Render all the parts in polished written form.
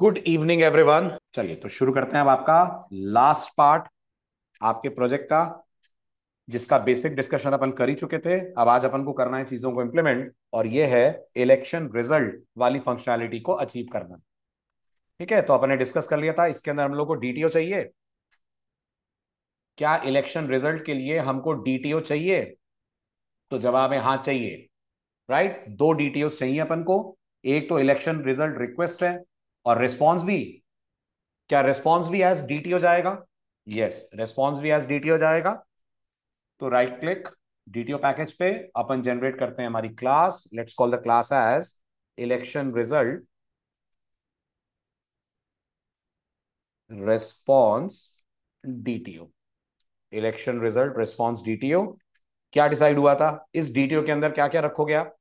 Good evening everyone. चलिए तो शुरू करते हैं अब आपका लास्ट पार्ट आपके प्रोजेक्ट का, जिसका बेसिक डिस्कशन अपन कर ही चुके थे। अब आज अपन को करना है चीजों को इम्प्लीमेंट, और ये है इलेक्शन रिजल्ट वाली फंक्शनैलिटी को अचीव करना। ठीक है, तो अपन ने डिस्कस कर लिया था, इसके अंदर हम लोग को डीटीओ चाहिए। क्या इलेक्शन रिजल्ट के लिए हमको डीटीओ चाहिए? तो जवाब है हाँ चाहिए। राइट, दो डीटीओ चाहिए अपन को। एक तो इलेक्शन रिजल्ट रिक्वेस्ट है, और रिस्पॉन्स भी। क्या रिस्पॉन्स भी एज डीटीओ जाएगा? यस, रिस्पॉन्स भी एज डीटीओ जाएगा। तो राइट क्लिक डीटीओ पैकेज पे, अपन जनरेट करते हैं हमारी class. Let's call the class as election result response DTO. Election result response DTO. क्या डिसाइड हुआ था, इस डीटीओ के अंदर क्या क्या रखोगे आप?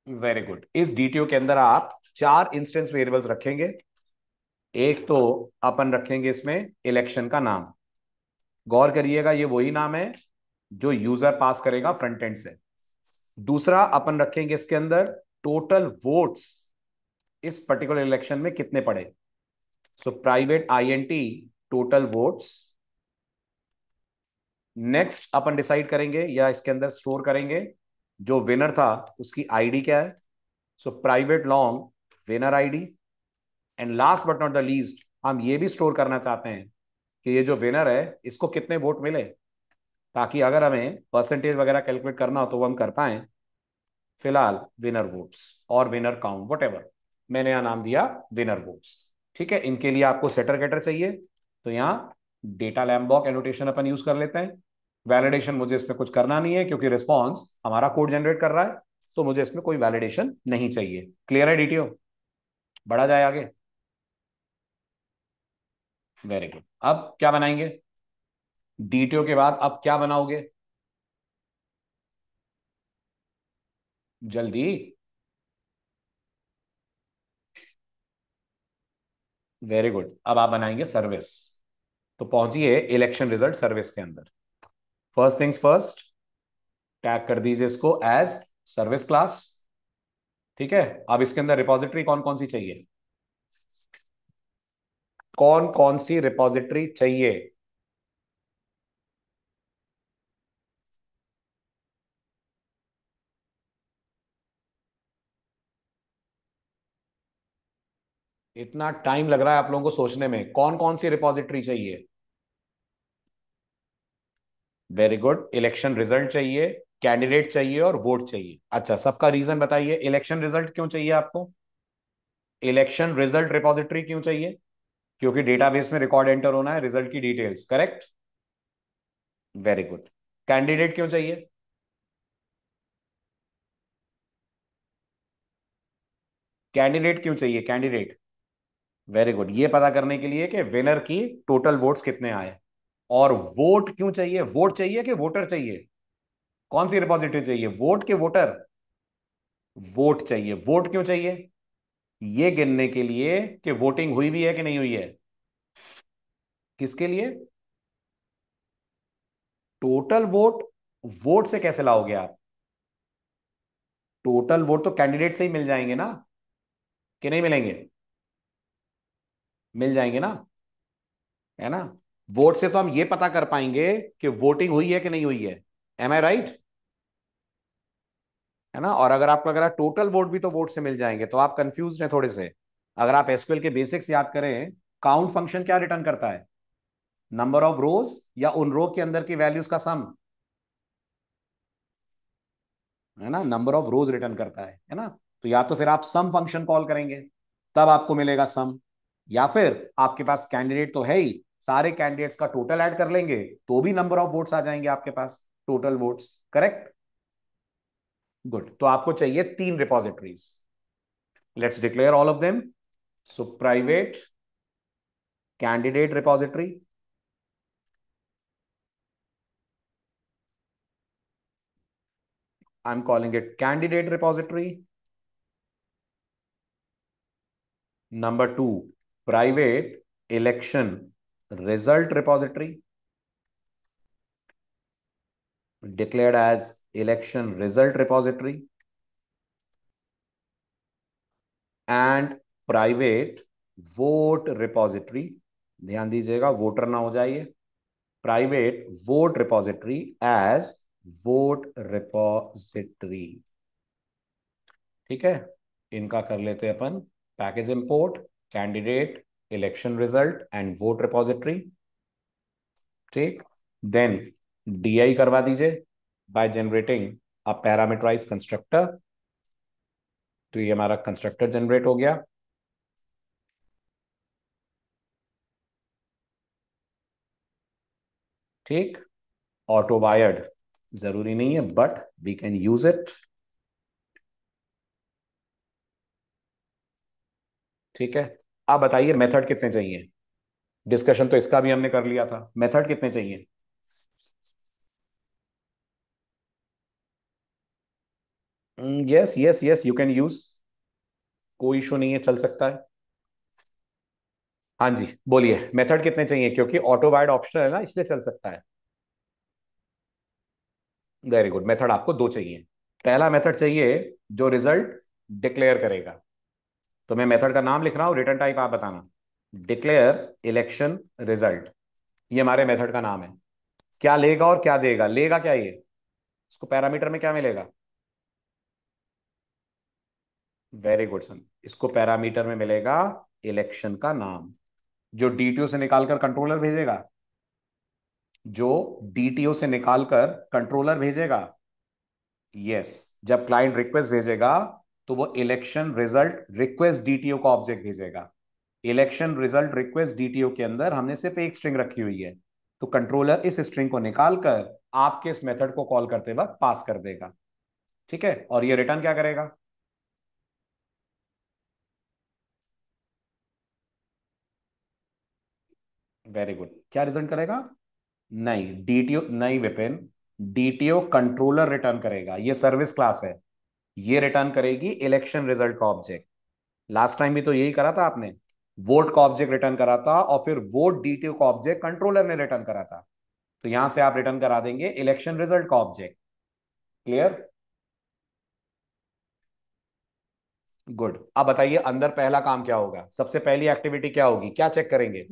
वेरी गुड, इस डीटीओ के अंदर आप चार इंस्टेंस वेरिएबल्स रखेंगे। एक तो अपन रखेंगे इसमें इलेक्शन का नाम। गौर करिएगा, ये वही नाम है जो यूजर पास करेगा फ्रंट एंड से। दूसरा अपन रखेंगे इसके अंदर टोटल वोट्स इस पर्टिकुलर इलेक्शन में कितने पड़े। So private INT total votes. Next अपन डिसाइड करेंगे या इसके अंदर स्टोर करेंगे जो विनर था उसकी आईडी क्या है। So private long winner ID. And last but not the least, हम ये भी स्टोर करना चाहते हैं कि ये जो विनर है इसको कितने वोट मिले, ताकि अगर हमें परसेंटेज वगैरह कैलकुलेट करना हो तो वो हम कर पाए। फिलहाल विनर वोट्स और विनर काउंट वट एवर, मैंने यहां नाम दिया विनर वोट्स। ठीक है, इनके लिए आपको सेटर गेटर चाहिए, तो यहाँ डेटा लैम्बॉक एनोटेशन अपन यूज कर लेते हैं। वैलिडेशन मुझे इसमें कुछ करना नहीं है, क्योंकि रिस्पॉन्स हमारा कोड जनरेट कर रहा है, तो मुझे इसमें कोई वैलिडेशन नहीं चाहिए। क्लियर है डीटीओ? बढ़ा जाए आगे। वेरी गुड, अब क्या बनाएंगे? डीटीओ के बाद अब क्या बनाओगे? जल्दी। वेरी गुड, अब आप बनाएंगे सर्विस। तो पहुंचिए इलेक्शन रिजल्ट सर्विस के अंदर। फर्स्ट थिंग्स फर्स्ट, टैग कर दीजिए इसको एज सर्विस क्लास। ठीक है, अब इसके अंदर रिपॉजिटरी कौन कौन सी चाहिए? कौन कौन सी रिपॉजिटरी चाहिए? इतना टाइम लग रहा है आप लोगों को सोचने में, कौन कौन सी रिपॉजिटरी चाहिए? वेरी गुड, इलेक्शन रिजल्ट चाहिए, कैंडिडेट चाहिए और वोट चाहिए। अच्छा, सबका रीजन बताइए, इलेक्शन रिजल्ट क्यों चाहिए आपको? इलेक्शन रिजल्ट रिपॉजिटरी क्यों चाहिए? क्योंकि डेटाबेस में रिकॉर्ड एंटर होना है रिजल्ट की details, correct. Very good. Candidate क्यों चाहिए? कैंडिडेट क्यों चाहिए, कैंडिडेट? वेरी गुड, ये पता करने के लिए कि विनर की टोटल वोट्स कितने आए। और वोट क्यों चाहिए, वोट चाहिए कि वोटर चाहिए? कौन सी रिपॉजिटरी चाहिए, वोट के वोटर? वोट चाहिए। वोट क्यों चाहिए? ये गिनने के लिए कि वोटिंग हुई भी है कि नहीं हुई है। किसके लिए? Total vote. वोट से कैसे लाओगे आप? टोटल वोट तो कैंडिडेट से ही मिल जाएंगे ना, कि नहीं मिलेंगे? मिल जाएंगे ना, है ना। वोट से तो हम ये पता कर पाएंगे कि वोटिंग हुई है कि नहीं हुई है। M I right? है ना। और अगर आपको अगर टोटल वोट भी तो वोट से मिल जाएंगे, तो आप कंफ्यूज हैं थोड़े से। अगर आप एसक्यूएल के बेसिक्स याद करें, काउंट फंक्शन क्या रिटर्न करता है? नंबर ऑफ रोज या उन रो के अंदर की वैल्यूज का सम, है ना। नंबर ऑफ रोज रिटर्न करता है ना। तो या तो फिर आप सम फंक्शन कॉल करेंगे, तब आपको मिलेगा सम। या फिर आपके पास कैंडिडेट तो है ही, सारे कैंडिडेट्स का टोटल ऐड कर लेंगे, तो भी नंबर ऑफ वोट्स आ जाएंगे आपके पास, टोटल वोट्स, करेक्ट। गुड, तो आपको चाहिए तीन repositories. Let's declare all of them. So private candidate repository, I am calling it candidate repository. Number two, private election result repository, declared as election result repository. And private vote repository, ध्यान दीजिएगा voter ना हो जाइए, private vote repository as vote repository. ठीक है, इनका कर लेते हैं अपन package import, candidate, election result and vote repository. ठीक, देन डीआई करवा दीजिए by generating a parameterize constructor. तो ये हमारा कंस्ट्रक्टर जनरेट हो गया। ठीक, ऑटो वायर्ड जरूरी नहीं है but we can use it. ठीक है, आप बताइए मेथड कितने चाहिए। डिस्कशन तो इसका भी हमने कर लिया था, मेथड कितने चाहिए। Yes yes yes, you can use, कोई इशू नहीं है, चल सकता है। हाँ जी बोलिए मेथड कितने चाहिए, क्योंकि ऑटो वायर्ड ऑप्शनल है ना, इसलिए चल सकता है। वेरी गुड, मेथड आपको दो चाहिए। पहला मेथड चाहिए जो रिजल्ट डिक्लेयर करेगा, तो मैं मेथड का नाम लिख रहा हूं, रिटर्न टाइप आप बताना। डिक्लेयर इलेक्शन रिजल्ट, ये हमारे मेथड का नाम है। क्या लेगा और क्या देगा, लेगा क्या ये, इसको पैरामीटर में क्या मिलेगा। वेरी गुड सन, इसको पैरामीटर में मिलेगा इलेक्शन का नाम, जो डीटीओ से निकालकर कंट्रोलर भेजेगा, जो डीटीओ से निकालकर कंट्रोलर भेजेगा। यस, जब क्लाइंट रिक्वेस्ट भेजेगा तो वो इलेक्शन रिजल्ट रिक्वेस्ट डीटीओ का ऑब्जेक्ट भेजेगा। इलेक्शन रिजल्ट रिक्वेस्ट डीटीओ के अंदर हमने सिर्फ एक स्ट्रिंग रखी हुई है, तो कंट्रोलर इस स्ट्रिंग को निकालकर आपके इस मेथड को कॉल करते वक्त पास कर देगा। ठीक है, और ये रिटर्न क्या करेगा। वेरी गुड, क्या रिजल्ट करेगा। नहीं डीटीओ नहीं विपिन, डीटीओ कंट्रोलर रिटर्न करेगा, ये सर्विस क्लास है, ये रिटर्न करेगी इलेक्शन रिजल्ट का ऑब्जेक्ट। लास्ट टाइम भी तो यही करा था आपने, वोट का ऑब्जेक्ट रिटर्न करा था और फिर वोट डीटीओ का ऑब्जेक्ट कंट्रोलर ने रिटर्न करा था। तो यहां से आप रिटर्न करा देंगे इलेक्शन रिजल्ट का ऑब्जेक्ट। Clear, good. अब बताइए अंदर पहला काम क्या होगा, सबसे पहली एक्टिविटी क्या होगी, क्या चेक करेंगे।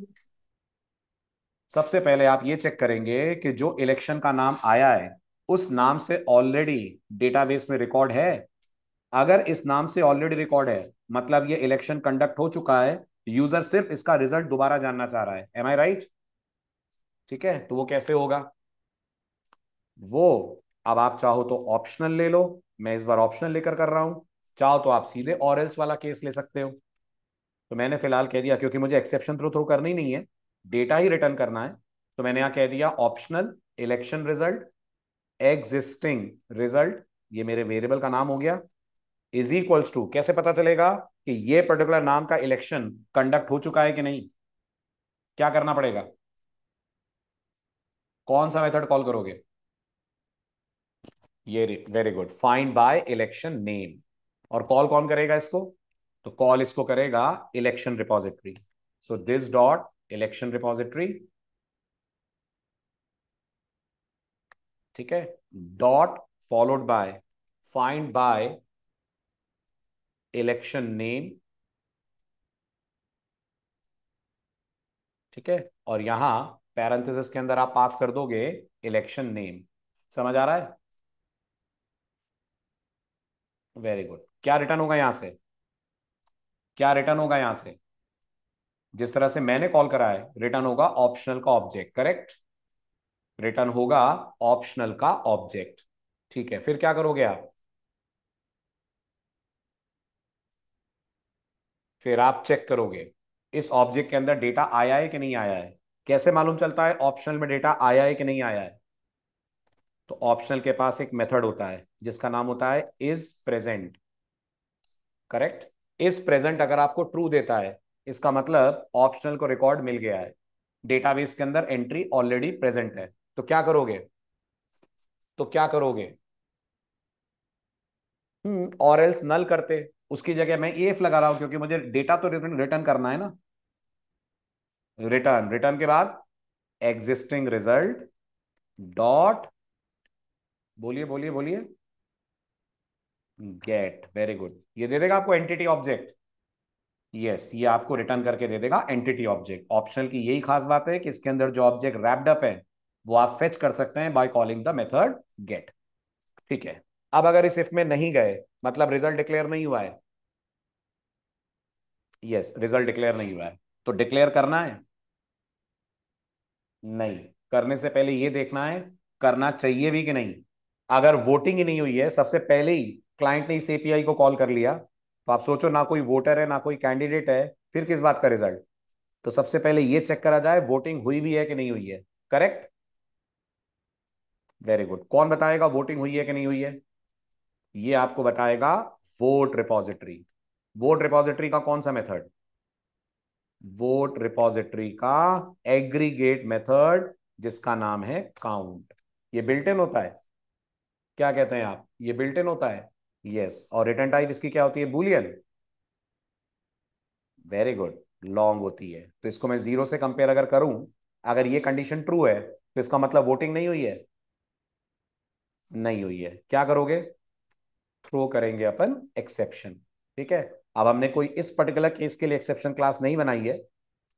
सबसे पहले आप ये चेक करेंगे कि जो इलेक्शन का नाम आया है उस नाम से ऑलरेडी डेटाबेस में रिकॉर्ड है। अगर इस नाम से ऑलरेडी रिकॉर्ड है मतलब ये इलेक्शन कंडक्ट हो चुका है, यूजर सिर्फ इसका रिजल्ट दोबारा जानना चाह रहा है, एम आई राइट। ठीक है, तो वो कैसे होगा, वो अब आप चाहो तो ऑप्शनल ले लो, मैं इस बार ऑप्शनल लेकर कर रहा हूं, चाहो तो आप सीधे और एल्स वाला केस ले सकते हो। तो मैंने फिलहाल कह दिया क्योंकि मुझे एक्सेप्शन थ्रो थ्रो करनी नहीं है, डेटा ही रिटर्न करना है, तो मैंने यहां कह दिया optional election result existing result, ये मेरे वेरिएबल का नाम हो गया, इज इक्वल्स टू, कैसे पता चलेगा कि ये पर्टिकुलर नाम का इलेक्शन कंडक्ट हो चुका है कि नहीं, क्या करना पड़ेगा, कौन सा मेथड कॉल करोगे। ये very good, find by election name. और कॉल कौन करेगा इसको, तो कॉल इसको करेगा election repository. So this dot election repository, ठीक है, dot followed bye find by election name. ठीक है, और यहां पैरेंथेसिस के अंदर आप पास कर दोगे इलेक्शन नेम। समझ आ रहा है, वेरी गुड। क्या रिटर्न होगा यहां से, क्या रिटर्न होगा यहां से, जिस तरह से मैंने कॉल करा है रिटर्न होगा ऑप्शनल का ऑब्जेक्ट, करेक्ट, रिटर्न होगा ऑप्शनल का ऑब्जेक्ट। ठीक है, फिर क्या करोगे आप, फिर आप चेक करोगे इस ऑब्जेक्ट के अंदर डेटा आया है कि नहीं आया है। कैसे मालूम चलता है ऑप्शनल में डेटा आया है कि नहीं आया है, तो ऑप्शनल के पास एक मेथड होता है जिसका नाम होता है is present, correct. Is present अगर आपको ट्रू देता है इसका मतलब ऑप्शनल को रिकॉर्ड मिल गया है, डेटाबेस के अंदर एंट्री ऑलरेडी प्रेजेंट है। तो क्या करोगे, तो क्या करोगे, और एल्स नल करते, उसकी जगह मैं एफ लगा रहा हूं क्योंकि मुझे डेटा तो रिटर्न करना है ना। रिटर्न, रिटर्न के बाद एग्जिस्टिंग रिजल्ट डॉट, बोलिए बोलिए बोलिए, गेट, वेरी गुड, ये दे देगा आपको एंटिटी ऑब्जेक्ट। यस, ये आपको रिटर्न करके दे देगा एंटिटी ऑब्जेक्ट। ऑप्शनल की यही खास बात है कि इसके अंदर जो ऑब्जेक्ट रैप्ड अप है वो आप फेच कर सकते हैं by calling the method gate. ठीक है। अब अगर इस इफ में नहीं गए, मतलब रिजल्ट डिक्लेयर नहीं हुआ है। यस, रिजल्ट डिक्लेयर नहीं हुआ है, तो डिक्लेयर करना है? नहीं। करने से पहले ये देखना है करना चाहिए भी कि नहीं। अगर वोटिंग ही नहीं हुई है, सबसे पहले ही क्लाइंट ने इस एपीआई को कॉल कर लिया, तो आप सोचो ना कोई वोटर है ना कोई कैंडिडेट है, फिर किस बात का रिजल्ट। तो सबसे पहले ये चेक करा जाए वोटिंग हुई भी है कि नहीं हुई है। करेक्ट। Very good. कौन बताएगा वोटिंग हुई है कि नहीं हुई है? ये आपको बताएगा वोट रिपोजिटरी। वोट रिपोजिटरी का कौन सा मेथड? वोट रिपोजिटरी का एग्रीगेट मेथड, जिसका नाम है काउंट। ये बिल्ट इन होता है। क्या कहते हैं आप, ये बिल्ट इन होता है? यस। और रिटर्न टाइप इसकी क्या होती है? बूलियन। Very good. लॉन्ग होती है। तो इसको मैं जीरो से कंपेयर अगर करूं, अगर ये कंडीशन ट्रू है तो इसका मतलब वोटिंग नहीं हुई है। नहीं हुई है, क्या करोगे? थ्रो करेंगे अपन एक्सेप्शन। ठीक है। अब हमने कोई इस पर्टिकुलर केस के लिए एक्सेप्शन क्लास नहीं बनाई है,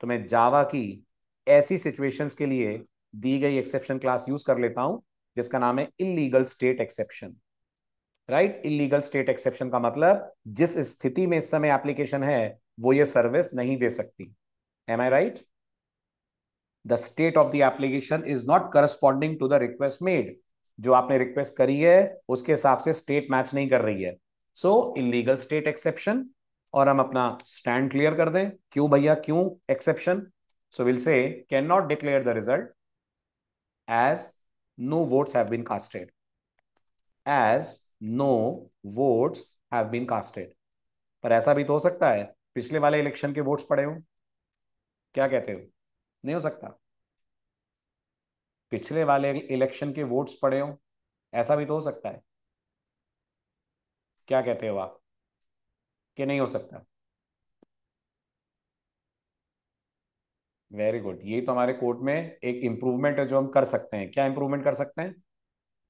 तो मैं जावा की ऐसी सिचुएशंस के लिए दी गई एक्सेप्शन क्लास यूज कर लेता हूं, जिसका नाम है illegal state exception. Right. Illegal state exception का मतलब जिस स्थिति में इस समय एप्लीकेशन है वो ये सर्विस नहीं दे सकती। Am I right? The state of the application is not corresponding to the request made. जो आपने रिक्वेस्ट करी है उसके हिसाब से स्टेट मैच नहीं कर रही है। सो इलीगल स्टेट एक्सेप्शन। और हम अपना स्टैंड क्लियर कर दें, क्यों भैया क्यों exception? So will say can not declare the result as no votes have been casted. As no votes have been casted. पर ऐसा भी तो हो सकता है पिछले वाले इलेक्शन के वोट्स पड़े हो। क्या कहते हो? नहीं हो सकता? पिछले वाले इलेक्शन के वोट्स पड़े हो, ऐसा भी तो हो सकता है। क्या कहते हो आप, कि नहीं हो सकता? Very good. ये तो हमारे कोर्ट में एक इंप्रूवमेंट है जो हम कर सकते हैं। क्या इंप्रूवमेंट कर सकते हैं?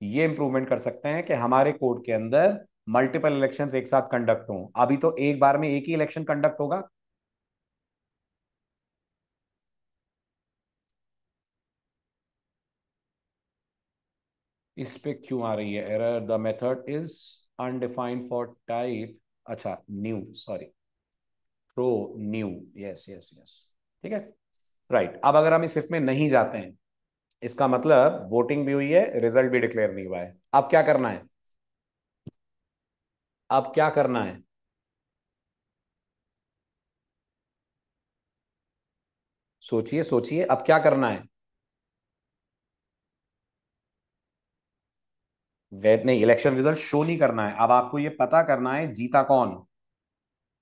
ये इंप्रूवमेंट कर सकते हैं कि हमारे कोर्ट के अंदर मल्टीपल इलेक्शंस एक साथ कंडक्ट हों। अभी तो एक बार में एक ही इलेक्शन कंडक्ट होगा। इस पे क्यों आ रही है error? The method is undefined for type. अच्छा, new, sorry, pro new. Yes yes yes. ठीक है। राइट। अब अगर हम इस इफ में नहीं जाते हैं, इसका मतलब वोटिंग भी हुई है, रिजल्ट भी डिक्लेयर नहीं हुआ है। अब क्या करना है? अब क्या करना है? सोचिए सोचिए, अब क्या करना है? वेट नहीं, इलेक्शन रिजल्ट शो नहीं करना है। अब आपको ये पता करना है जीता कौन।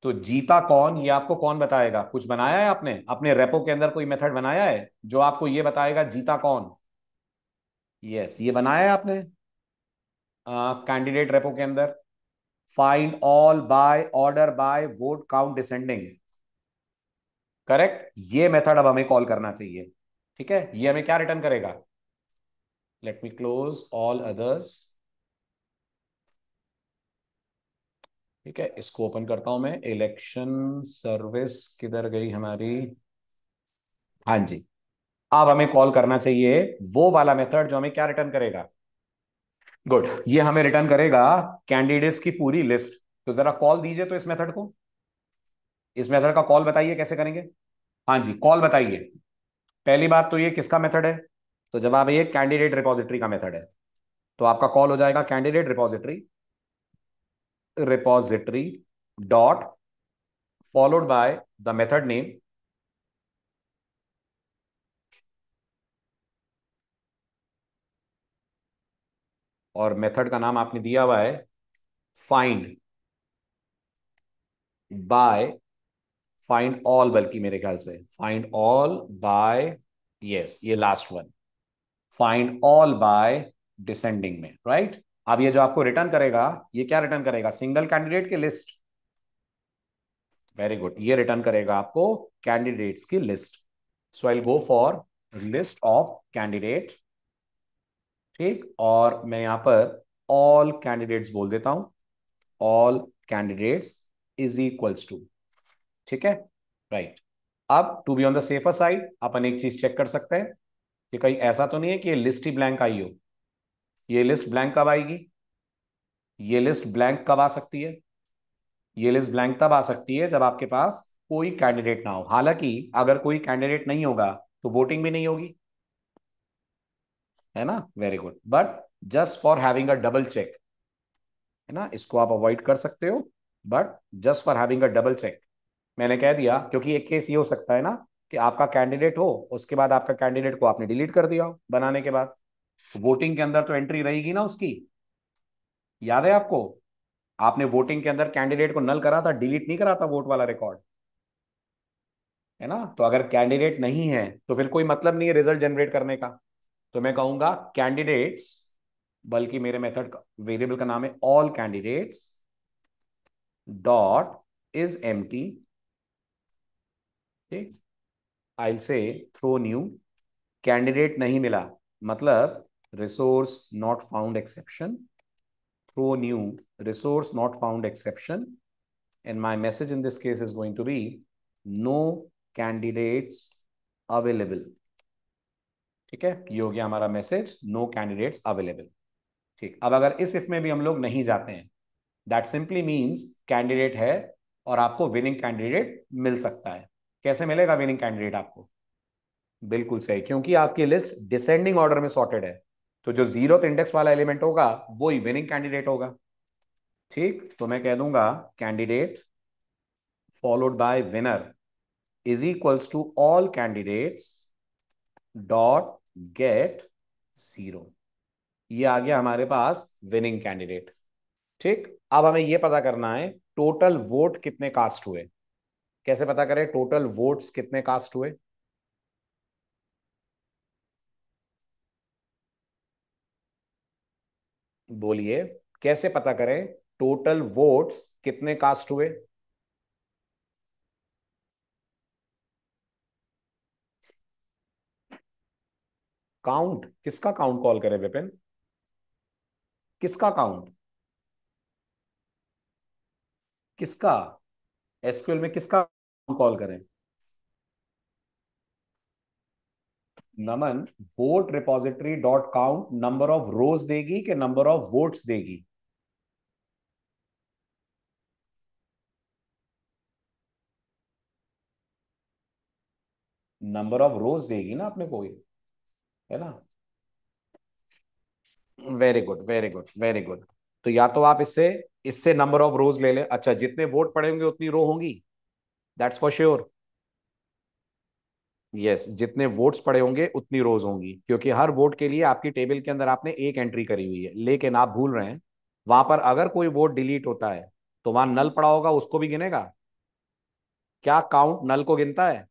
तो जीता कौन ये आपको कौन बताएगा? कुछ बनाया है आपने अपने रेपो के अंदर? कोई मेथड बनाया है जो आपको ये बताएगा जीता कौन? यस, ये बनाया है आपने कैंडिडेट रेपो के अंदर। Find all by order by vote count descending. Correct. ये मेथड अब हमें कॉल करना चाहिए। ठीक है। ये हमें क्या रिटर्न करेगा? Let me close all others. ठीक है, इसको ओपन करता हूं मैं। इलेक्शन सर्विस किधर गई हमारी? हाँ जी। अब हमें कॉल करना चाहिए वो वाला मेथड जो हमें क्या रिटर्न करेगा? गुड। ये हमें रिटर्न करेगा कैंडिडेट्स की पूरी लिस्ट। तो जरा कॉल दीजिए तो इस मेथड को। इस मेथड का कॉल बताइए कैसे करेंगे। हाँ जी, कॉल बताइए। पहली बात तो ये किसका मेथड है? तो जवाब ये कैंडिडेट रिपोजिटरी का मेथड है। तो आपका कॉल हो जाएगा candidate repository, repository dot followed by the method name. और मेथड का नाम आपने दिया हुआ है फाइंड बाय, फाइंड ऑल, बल्कि मेरे ख्याल से फाइंड ऑल बाय, यस ये last one, find all by descending में। राइट। अब ये जो आपको रिटर्न करेगा, ये क्या रिटर्न करेगा? सिंगल कैंडिडेट की लिस्ट। Very good. ये रिटर्न करेगा आपको कैंडिडेट्स की list. So I go for list of candidate. ठीक। और मैं यहां पर ऑल कैंडिडेट्स बोल देता हूं। All candidates is equals to ठीक है, राइट। अब to be on the safer side अपन एक चीज चेक कर सकते हैं कि कहीं ऐसा तो नहीं है कि ये लिस्ट ही ब्लैंक आई हो। ये लिस्ट ब्लैंक कब आएगी? ये लिस्ट ब्लैंक कब आ सकती है? ये लिस्ट ब्लैंक तब आ सकती है जब आपके पास कोई कैंडिडेट ना हो। हालांकि अगर कोई कैंडिडेट नहीं होगा तो वोटिंग भी नहीं होगी, है ना। Very good, but just for having a double check, है ना, इसको आप अवॉइड कर सकते हो, but just for having a double check मैंने कह दिया, क्योंकि एक केस ये हो सकता है ना कि आपका कैंडिडेट हो, उसके बाद आपका कैंडिडेट को आपने डिलीट कर दिया हो बनाने के बाद, तो वोटिंग के अंदर तो एंट्री रहेगी ना उसकी। याद है आपको, आपने वोटिंग के अंदर कैंडिडेट को नल करा था, डिलीट नहीं करा था वोट वाला रिकॉर्ड, है ना। तो अगर कैंडिडेट नहीं है तो फिर कोई मतलब नहीं है रिजल्ट जनरेट करने का। तो मैं कहूंगा कैंडिडेट्स, बल्कि मेरे मेथड का वेरिएबल का नाम है all candidates dot is empty. ठीक, I say throw new, candidate नहीं मिला मतलब resource not found exception, throw new resource not found exception, and my message in this case is going to be no candidates available। ठीक है, ये हो गया हमारा मैसेज, नो कैंडिडेट्स अवेलेबल। ठीक, अब अगर इस इफ में भी हम लोग नहीं जाते हैं, दैट सिंपली मीन्स कैंडिडेट है और आपको विनिंग कैंडिडेट मिल सकता है। कैसे मिलेगा विनिंग कैंडिडेट आपको? बिल्कुल सही, क्योंकि आपकी लिस्ट डिसेंडिंग ऑर्डर में सॉर्टेड है, तो जो जीरो इंडेक्स वाला एलिमेंट होगा वो ही विनिंग कैंडिडेट होगा। ठीक, तो मैं कह दूंगा candidate followed by winner is equals to all candidates dot get zero. ये आ गया हमारे पास विनिंग कैंडिडेट। ठीक, अब हमें ये पता करना है टोटल वोट कितने कास्ट हुए। कैसे पता करें टोटल वोट्स कितने कास्ट हुए? बोलिए, कैसे पता करें टोटल वोट्स कितने कास्ट हुए? काउंट किसका काउंट कॉल करें विपिन? किसका काउंट? किसका? एसक्यूएल में किसका कॉल करें? Naman, vote repository dot count number of rows देगी कि नंबर ऑफ वोट्स देगी? नंबर ऑफ रोज देगी ना अपने को, है ना। Very good, very good, very good. तो या तो आप इससे इससे नंबर ऑफ रोज ले लें। अच्छा, जितने वोट पड़े होंगे उतनी रो होंगी, दैट्स फॉर श्योर। यस, जितने वोट्स पड़े होंगे उतनी रोज होंगी, क्योंकि हर वोट के लिए आपकी टेबल के अंदर आपने एक एंट्री करी हुई है। लेकिन आप भूल रहे हैं, वहां पर अगर कोई वोट डिलीट होता है तो वहां नल पड़ा होगा, उसको भी गिनेगा। क्या काउंट नल को गिनता है?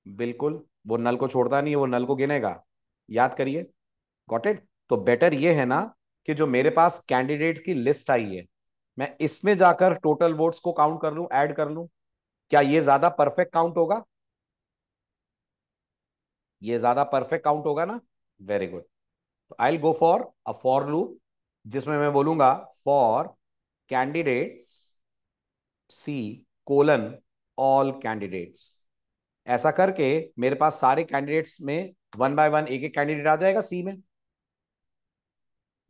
बिल्कुल, वो नल को छोड़ता नहीं है, वो नल को गिनेगा। याद करिए, गॉट इट। तो बेटर ये है ना कि जो मेरे पास कैंडिडेट की लिस्ट आई है, मैं इसमें जाकर टोटल वोट्स को काउंट कर लूं, ऐड कर लूं। क्या ये ज्यादा परफेक्ट काउंट होगा? ये ज्यादा परफेक्ट काउंट होगा ना। Very good. तो I go for a for loop जिसमें मैं बोलूंगा for candidates C colon all candidates. ऐसा करके मेरे पास सारे कैंडिडेट्स में वन बाय वन एक एक कैंडिडेट आ जाएगा सी में।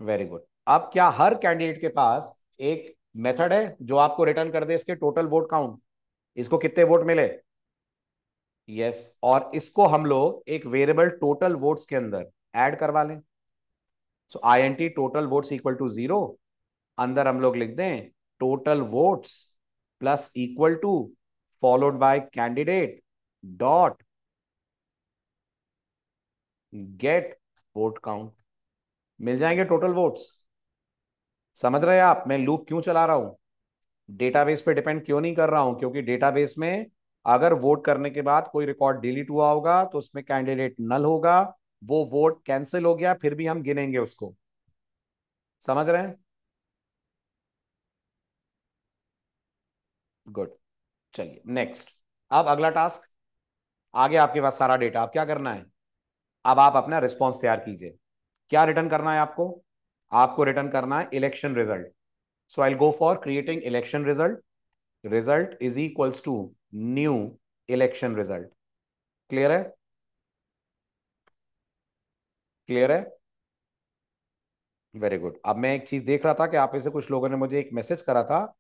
Very good. अब क्या हर कैंडिडेट के पास एक मेथड है जो आपको रिटर्न कर दे इसके टोटल वोट काउंट, इसको कितने वोट मिले? यस, और इसको हम लोग एक वेरिएबल टोटल वोट्स के अंदर ऐड करवा लें। So I N T total votes equal to zero, अंदर हम लोग लिख दें total votes plus equal to followed by candidate dot get vote count. मिल जाएंगे टोटल वोट्स। समझ रहे हैं आप मैं लूप क्यों चला रहा हूं? डेटाबेस पे डिपेंड क्यों नहीं कर रहा हूं? क्योंकि डेटाबेस में अगर वोट करने के बाद कोई रिकॉर्ड डिलीट हुआ होगा तो उसमें कैंडिडेट नल होगा, वो वोट कैंसिल हो गया, फिर भी हम गिनेंगे उसको। समझ रहे हैं? गुड। चलिए नेक्स्ट। अब अगला टास्क, आगे आपके पास सारा डेटा, आप क्या करना है? अब आप अपना रिस्पॉन्स तैयार कीजिए। क्या रिटर्न करना है आपको? आपको रिटर्न करना है election result. So I go for creating election result. Result is equals to new election result. Clear है? क्लियर है? Very good. अब मैं एक चीज देख रहा था कि आप में से कुछ लोगों ने मुझे एक मैसेज करा था।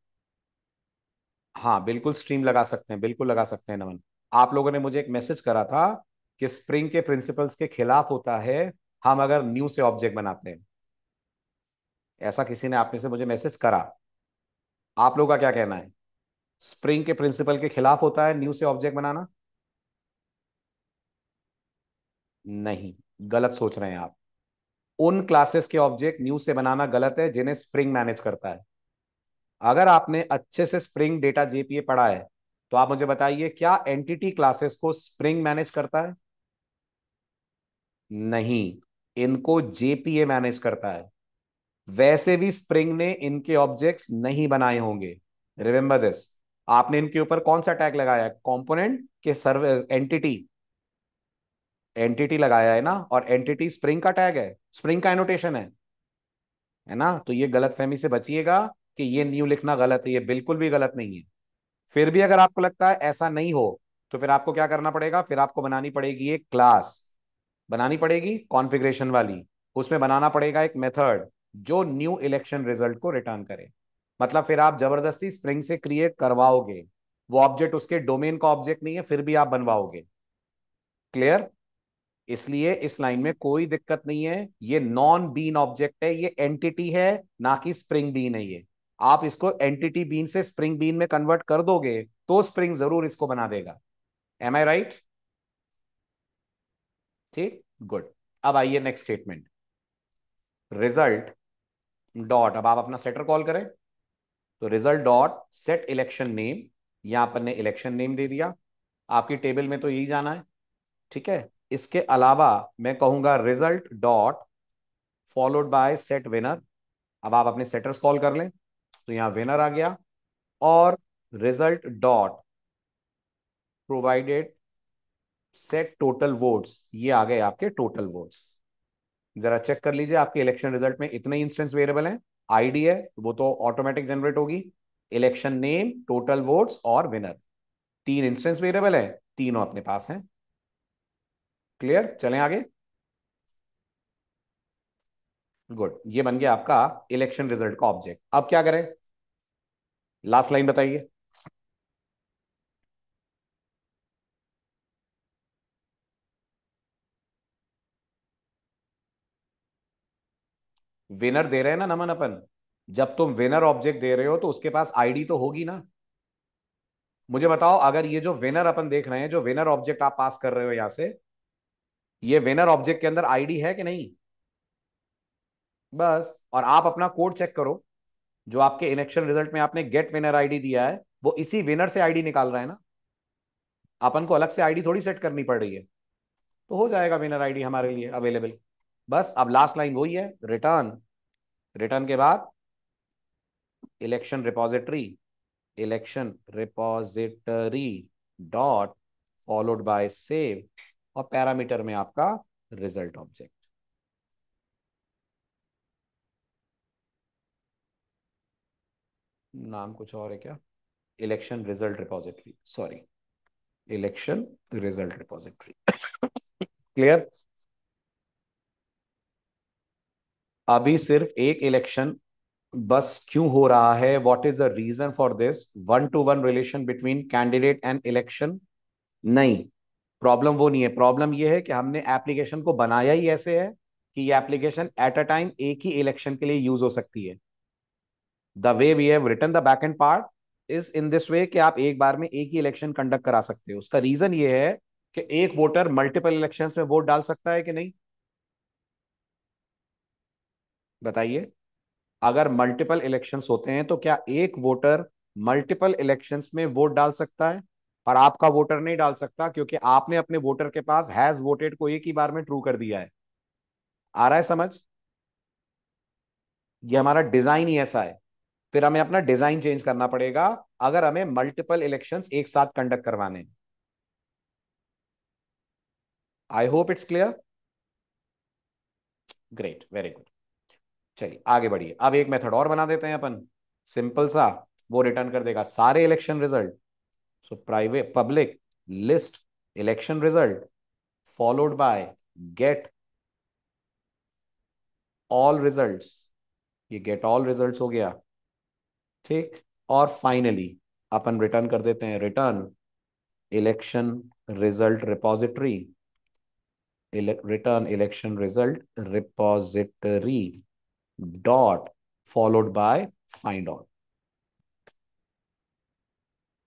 हाँ बिल्कुल स्ट्रीम लगा सकते हैं, बिल्कुल लगा सकते हैं नमन। आप लोगों ने मुझे एक मैसेज करा था कि स्प्रिंग के प्रिंसिपल्स के खिलाफ होता है हम अगर न्यू से ऑब्जेक्ट बनाते हैं। ऐसा किसी ने आप में से मुझे मैसेज करा। आप लोगों का क्या कहना है? स्प्रिंग के प्रिंसिपल के खिलाफ होता है न्यू से ऑब्जेक्ट बनाना? नहीं, गलत सोच रहे हैं आप। उन क्लासेस के ऑब्जेक्ट न्यू से बनाना गलत है जिन्हें स्प्रिंग मैनेज करता है। अगर आपने अच्छे से स्प्रिंग डेटा जेपीए पढ़ा है तो आप मुझे बताइए क्या एंटिटी क्लासेस को स्प्रिंग मैनेज करता है? नहीं, इनको जेपीए मैनेज करता है। वैसे भी स्प्रिंग ने इनके ऑब्जेक्ट्स नहीं बनाए होंगे। Remember this. आपने इनके ऊपर कौन सा टैग लगाया है? कंपोनेंट के सर्व एंटिटी? एंटिटी लगाया है ना, और एंटिटी स्प्रिंग का टैग है, स्प्रिंग का एनोटेशन है ना। तो ये गलतफहमी से बचिएगा कि ये न्यू लिखना गलत है, ये बिल्कुल भी गलत नहीं है। फिर भी अगर आपको लगता है ऐसा नहीं हो तो फिर आपको क्या करना पड़ेगा? फिर आपको बनानी पड़ेगी एक क्लास, बनानी पड़ेगी कॉन्फ़िगरेशन वाली। उसमें बनाना पड़ेगा एक मेथड जो न्यू इलेक्शन रिजल्ट को रिटर्न करे। मतलब फिर आप जबरदस्ती स्प्रिंग से क्रिएट करवाओगे। वो ऑब्जेक्ट उसके डोमेन का ऑब्जेक्ट नहीं है, फिर भी आप बनवाओगे। क्लियर? इसलिए इस लाइन में कोई दिक्कत नहीं है। ये नॉन बीन ऑब्जेक्ट है, ये एंटिटी है, ना कि स्प्रिंग बीन है ये। आप इसको एंटिटी बीन से स्प्रिंग बीन में कन्वर्ट कर दोगे तो स्प्रिंग जरूर इसको बना देगा। M I right? ठीक, गुड। अब आइए नेक्स्ट स्टेटमेंट। रिजल्ट डॉट, अब आप अपना सेटर कॉल करें तो result dot set election name. यहां पर ने इलेक्शन नेम दे दिया। आपकी टेबल में तो यही जाना है, ठीक है। इसके अलावा मैं कहूंगा result dot followed bye set winner. अब आप अपने सेटर्स कॉल कर लें तो यहां विनर आ गया। और result dot provided set total votes, ये आ गए आपके टोटल वोट्स। जरा चेक कर लीजिए आपके इलेक्शन रिजल्ट में इतने इंस्टेंस वेरिएबल हैं। आईडी है वो तो ऑटोमेटिक जनरेट होगी, इलेक्शन नेम, टोटल वोट्स और विनर, तीन इंस्टेंस वेरिएबल है, तीनों अपने पास हैं। क्लियर? चलें आगे। गुड, ये बन गया आपका इलेक्शन रिजल्ट का ऑब्जेक्ट। अब क्या करें? लास्ट लाइन बताइए। विनर दे रहे हैं ना नमन अपन। जब तुम विनर ऑब्जेक्ट दे रहे हो तो उसके पास आईडी तो होगी ना। मुझे बताओ, अगर ये जो विनर अपन देख रहे हैं, जो विनर ऑब्जेक्ट आप पास कर रहे हो यहां से, ये विनर ऑब्जेक्ट के अंदर आईडी है कि नहीं? बस, और आप अपना कोड चेक करो। जो आपके इलेक्शन रिजल्ट में आपने गेट विनर आईडी दिया है वो इसी विनर से आईडी निकाल रहा है ना। अपन को अलग से आईडी थोड़ी सेट करनी पड़ रही है। तो हो जाएगा विनर आईडी हमारे लिए अवेलेबल। बस अब लास्ट लाइन वही है, रिटर्न। रिटर्न के बाद election repository, election repository dot followed by save, और पैरामीटर में आपका रिजल्ट ऑब्जेक्ट। नाम कुछ और है क्या? Election result repository, sorry, election result repository. Clear? अभी सिर्फ एक इलेक्शन बस क्यों हो रहा है? What is the reason for this one to one relation between candidate and election? नहीं, प्रॉब्लम वो नहीं है। प्रॉब्लम ये है कि हमने एप्लीकेशन को बनाया ही ऐसे है कि ये एप्लीकेशन एट अ टाइम एक ही इलेक्शन के लिए यूज हो सकती है। The way we have written the back end part is in this way कि आप एक बार में एक ही इलेक्शन कंडक्ट करा सकते हो। उसका रीजन ये है कि एक वोटर मल्टीपल इलेक्शंस में वोट डाल सकता है कि नहीं? बताइए। अगर मल्टीपल इलेक्शंस होते हैं तो क्या एक वोटर मल्टीपल इलेक्शंस में वोट डाल सकता है? और आपका वोटर नहीं डाल सकता क्योंकि आपने अपने वोटर के पास हैज वोटेड को एक ही बार में ट्रू कर दिया है। आ रहा है समझ? ये हमारा डिजाइन ही ऐसा है। फिर हमें अपना डिजाइन चेंज करना पड़ेगा अगर हमें मल्टीपल इलेक्शंस एक साथ कंडक्ट करवाने हैं। I hope it's clear. Great, very good. चलिए आगे बढ़िए। अब एक मेथड और बना देते हैं अपन, सिंपल सा। वो रिटर्न कर देगा सारे election result. So private public list election result followed by get all results, ये गेट ऑल रिजल्ट्स हो गया। ठीक, और फाइनली अपन रिटर्न कर देते हैं return election result repository, return election result repository dot followed bye find out.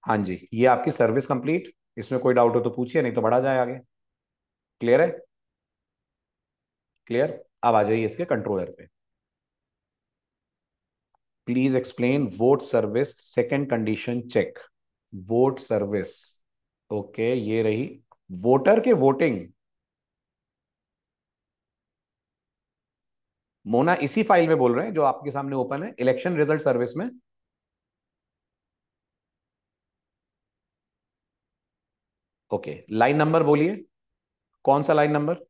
हाँ जी, ये आपकी सर्विस कंप्लीट। इसमें कोई डाउट हो तो पूछिए, नहीं तो बढ़ा जाए आगे। क्लियर है? क्लियर। अब आ जाइए इसके कंट्रोलर पे। Please explain vote service second condition check. Vote service, okay, ये रही वोटर के वोटिंग। मोना इसी फाइल में बोल रहे हैं जो आपके सामने ओपन है, इलेक्शन रिजल्ट सर्विस में। ओके, लाइन नंबर बोलिए, कौन सा line number?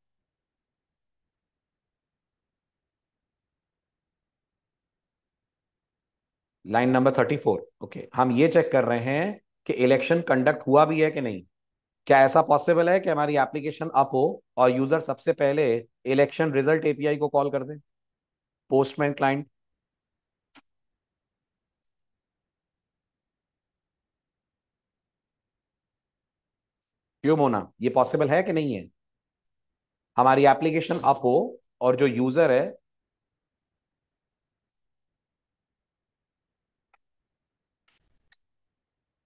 Line number 34। Okay, हम ये चेक कर रहे हैं कि इलेक्शन कंडक्ट हुआ भी है कि नहीं। क्या ऐसा पॉसिबल है कि हमारी एप्लीकेशन अप हो और यूजर सबसे पहले इलेक्शन रिजल्ट एपीआई को कॉल कर दे, पोस्टमैन क्लाइंट? क्यों मोना, ये पॉसिबल है कि नहीं है? हमारी एप्लीकेशन अप हो और जो यूजर है,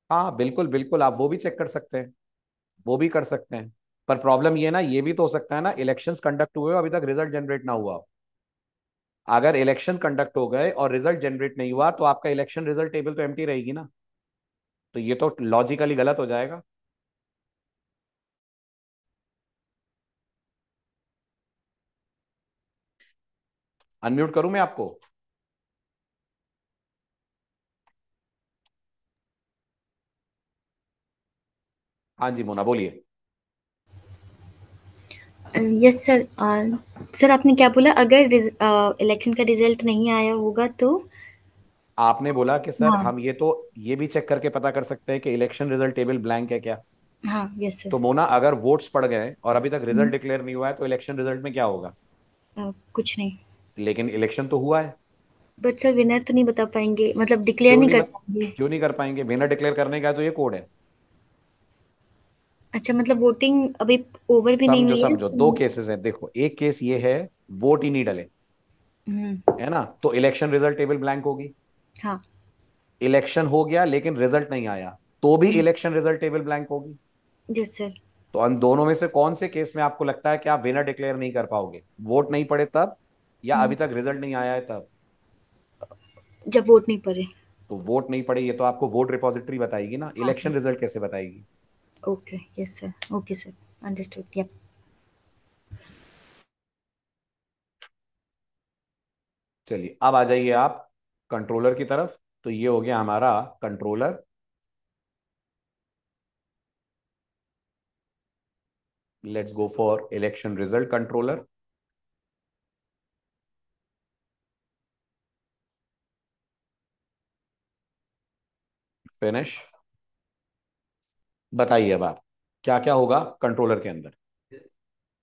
हाँ बिल्कुल बिल्कुल, आप वो भी चेक कर सकते हैं, वो भी कर सकते हैं। पर प्रॉब्लम ये ना, ये भी तो हो सकता है ना इलेक्शंस कंडक्ट हुए अभी तक रिजल्ट जनरेट ना हुआ हो। अगर इलेक्शन कंडक्ट हो गए और रिजल्ट जनरेट नहीं हुआ तो आपका इलेक्शन रिजल्ट टेबल तो एम्प्टी रहेगी ना। तो ये तो लॉजिकली गलत हो जाएगा। अनम्यूट करूं मैं आपको? हाँ जी मोना बोलिए। Yes sir. सर आपने क्या बोला, अगर इलेक्शन का रिजल्ट नहीं आया होगा तो? आपने बोला कि सर हाँ। हम ये भी चेक करके पता कर सकते हैं कि इलेक्शन रिजल्ट टेबल ब्लैंक है क्या। हाँ यस सर। तो मोना अगर वोट्स पड़ गए और अभी तक हम्म, रिजल्ट डिक्लेयर नहीं हुआ है तो इलेक्शन रिजल्ट में क्या होगा? कुछ नहीं। लेकिन इलेक्शन तो हुआ है। बट सर विनर तो नहीं बता पाएंगे, मतलब डिक्लेयर क्यों नहीं नहीं कर बत, पाएंगे। क्यों नहीं कर पाएंगे? बिना डिक्लेयर करने का तो ये कोड है। अच्छा, मतलब वोटिंग अभी ओवर भी नहीं समझो हुई है समझो, दो तो? केसेस हैं, देखो एक केस ये है वोट ही नहीं डले, हम्म। है ना, तो इलेक्शन रिजल्ट टेबल ब्लैंक होगी। हाँ। इलेक्शन हो गया लेकिन रिजल्ट नहीं आया, तो भी हम्म, इलेक्शन रिजल्ट टेबल ब्लैंक होगी। Yes sir. तो उन दोनों में से कौन से केस में आपको लगता है कि आप विनर डिक्लेयर नहीं कर पाओगे? वोट नहीं पड़े तब, या हम्म, अभी तक रिजल्ट नहीं आया है तब? जब वोट नहीं पड़े। तो वोट नहीं पड़े ये तो आपको वोट रिपॉजिटरी बताएगी ना, हाँ हाँ। इलेक्शन रिजल्ट कैसे बताएगी? Okay yes sir, okay sir, understood, yup. चलिए अब आ जाइए आप कंट्रोलर की तरफ। तो ये हो गया हमारा controller. Let's go for election result controller. Finish. बताइए अब आप क्या क्या होगा कंट्रोलर के अंदर।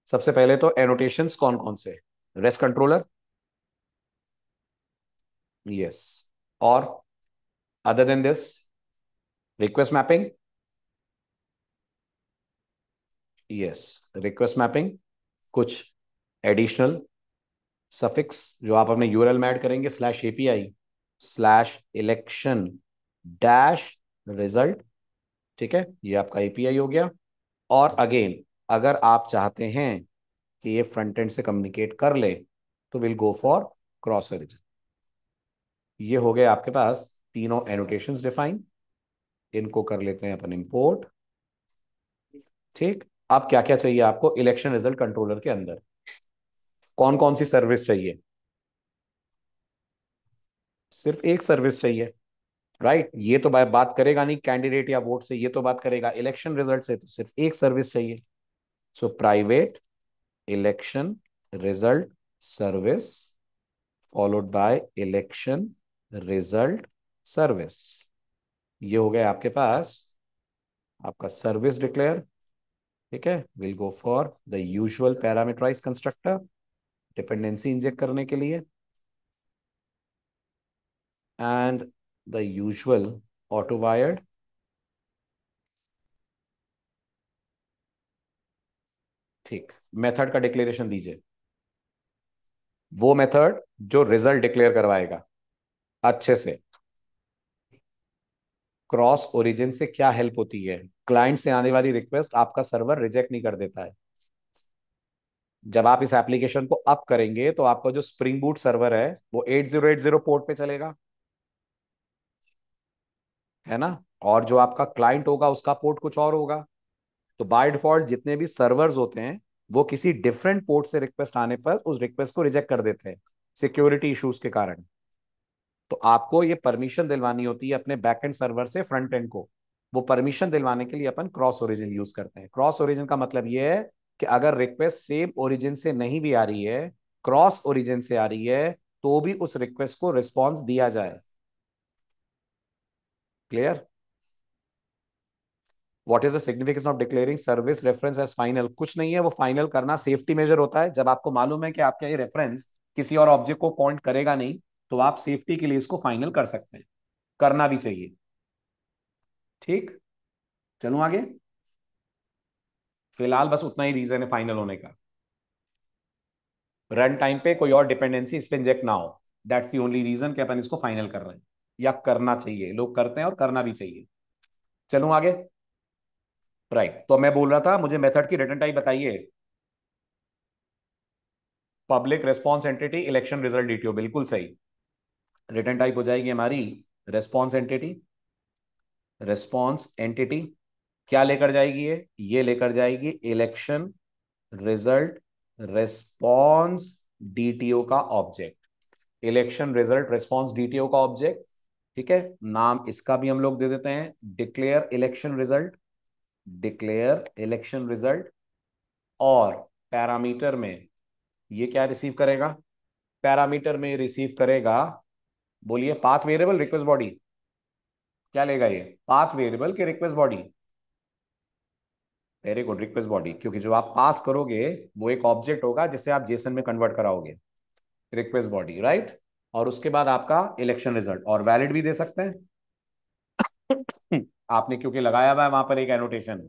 सबसे पहले तो एनोटेशंस कौन कौन से? रेस्ट कंट्रोलर, यस, और other than this request mapping, yes, request mapping, कुछ एडिशनल सफिक्स जो आप अपने यूआरएल में ऐड करेंगे, slash API slash election dash result. ठीक है, ये आपका एपीआई हो गया। और अगेन अगर आप चाहते हैं कि ये फ्रंट एंड से कम्युनिकेट कर ले तो will go for cross origin. ये हो गए आपके पास तीनों एनोटेशंस डिफाइन। इनको कर लेते हैं अपन इंपोर्ट। ठीक, अब क्या क्या चाहिए आपको इलेक्शन रिजल्ट कंट्रोलर के अंदर? कौन कौन सी सर्विस चाहिए? सिर्फ एक सर्विस चाहिए, राइट? ये तो बात करेगा नहीं कैंडिडेट या वोट से, ये तो बात करेगा इलेक्शन रिजल्ट से, तो सिर्फ एक सर्विस चाहिए। So private election result service followed by election result service. ये हो गया आपके पास आपका सर्विस डिक्लेयर। ठीक है, will go for the usual parameterize constructor dependency inject करने के लिए, and the usual auto wired. ठीक, मेथड का डिक्लेरेशन दीजिए, वो मेथड जो रिजल्ट डिक्लेयर करवाएगा अच्छे से। क्रॉस ओरिजिन से क्या हेल्प होती है? क्लाइंट से आने वाली रिक्वेस्ट आपका सर्वर रिजेक्ट नहीं कर देता है। जब आप इस एप्लीकेशन को अप करेंगे तो आपका जो स्प्रिंग बूट सर्वर है वो 8080 पोर्ट पे चलेगा, है ना? और जो आपका क्लाइंट होगा उसका पोर्ट कुछ और होगा। तो बाय डिफॉल्ट जितने भी सर्वर्स होते हैं वो किसी डिफरेंट पोर्ट से रिक्वेस्ट आने पर उस रिक्वेस्ट को रिजेक्ट कर देते हैं सिक्योरिटी इश्यूज के कारण। तो आपको ये परमिशन दिलवानी होती है अपने बैकएंड सर्वर से फ्रंट एंड को। वो परमिशन दिलवाने के लिए अपन क्रॉस ओरिजिन यूज करते हैं। क्रॉस ओरिजिन का मतलब ये है कि अगर रिक्वेस्ट सेम ओरिजिन से नहीं भी आ रही है, क्रॉस ओरिजिन से आ रही है, तो भी उस रिक्वेस्ट को रिस्पॉन्स दिया जाए। Clear? What is the significance of declaring service reference as final? कुछ नहीं है, वो फाइनल करना सेफ्टी मेजर होता है। जब आपको मालूम है कि आपका ये रेफरेंस किसी और ऑब्जेक्ट को पॉइंट करेगा नहीं, तो आप सेफ्टी के लिए इसको फाइनल कर सकते हैं, करना भी चाहिए। ठीक, चलूं आगे? फिलहाल बस उतना ही रीजन है फाइनल होने का। रन टाइम पे कोई और डिपेंडेंसी इस पे इंजेक्ट ना हो, दैट्स दी ओनली रीजन कि अपन इसको फाइनल कर रहे हैं, या करना चाहिए। लोग करते हैं और करना भी चाहिए। चलूं आगे? राइट, तो मैं बोल रहा था मुझे मेथड की रिटर्न टाइप बताइए। Public response entity election result DTO, बिल्कुल सही। रिटर्न टाइप हो जाएगी हमारी रेस्पॉन्स एंटिटी। रेस्पॉन्स एंटिटी क्या लेकर जाएगी? ये लेकर जाएगी इलेक्शन रिजल्ट रेस्पॉन्स डीटीओ का object. Election result response DTO का ऑब्जेक्ट। ठीक है, नाम इसका भी हम लोग दे देते हैं declare election result. Declare election result. और पैरामीटर में ये क्या रिसीव करेगा? पैरामीटर में रिसीव करेगा, बोलिए, पाथ वेरिएबल, रिक्वेस्ट बॉडी। क्या लेगा ये? पाथ वेरिएबल के request body. Very good, request body, क्योंकि जो आप पास करोगे वो एक ऑब्जेक्ट होगा जिसे आप जेसन में कन्वर्ट कराओगे। Request body, right. और उसके बाद आपका इलेक्शन रिजल्ट, और वैलिड भी दे सकते हैं। आपने क्योंकि लगाया हुआ है वहां पर एक एनोटेशन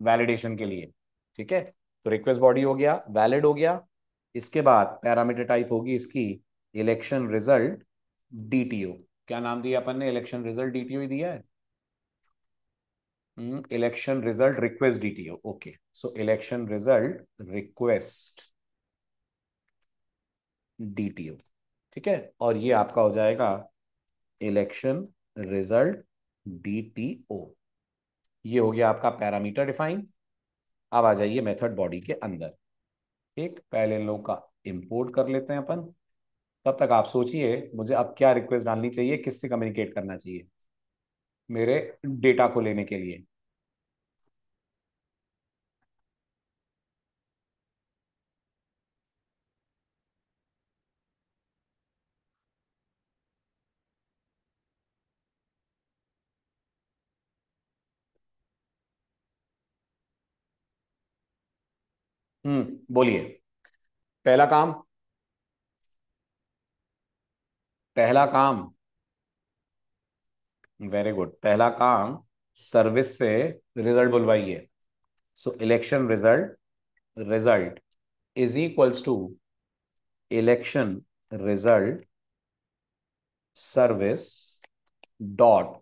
वैलिडेशन के लिए। ठीक है, तो रिक्वेस्ट बॉडी हो गया, वैलिड हो गया। इसके बाद पैरामीटर टाइप होगी इसकी इलेक्शन रिजल्ट डीटीओ। क्या नाम दिया अपन ने? इलेक्शन रिजल्ट डीटीओ ही दिया है। Election result request DTO, okay. So election result request DTO. ठीक है, और ये आपका हो जाएगा इलेक्शन रिजल्ट डीटीओ। ये हो गया आपका पैरामीटर डिफाइन। अब आ जाइए मेथड बॉडी के अंदर। ठीक, पहले इन लोगों का इंपोर्ट कर लेते हैं अपन। तब तक आप सोचिए मुझे अब क्या रिक्वेस्ट डालनी चाहिए, किससे कम्युनिकेट करना चाहिए मेरे डेटा को लेने के लिए। बोलिए। पहला काम, पहला काम, वेरी गुड, पहला काम सर्विस से रिजल्ट बुलवाइए। So election result, result is equals to election result service dot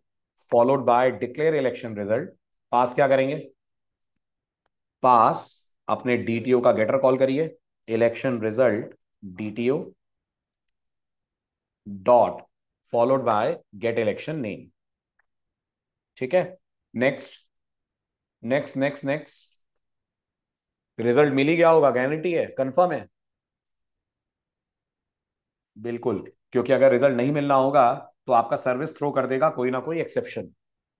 followed by declare election result. Pass क्या करेंगे? पास अपने डीटीओ का गेटर कॉल करिए, election result DTO dot followed by get election name. ठीक है, next, next, next, next. Result मिल ही गया होगा, गारंटी है, कंफर्म है? बिल्कुल, क्योंकि अगर रिजल्ट नहीं मिलना होगा तो आपका सर्विस थ्रो कर देगा कोई ना कोई एक्सेप्शन।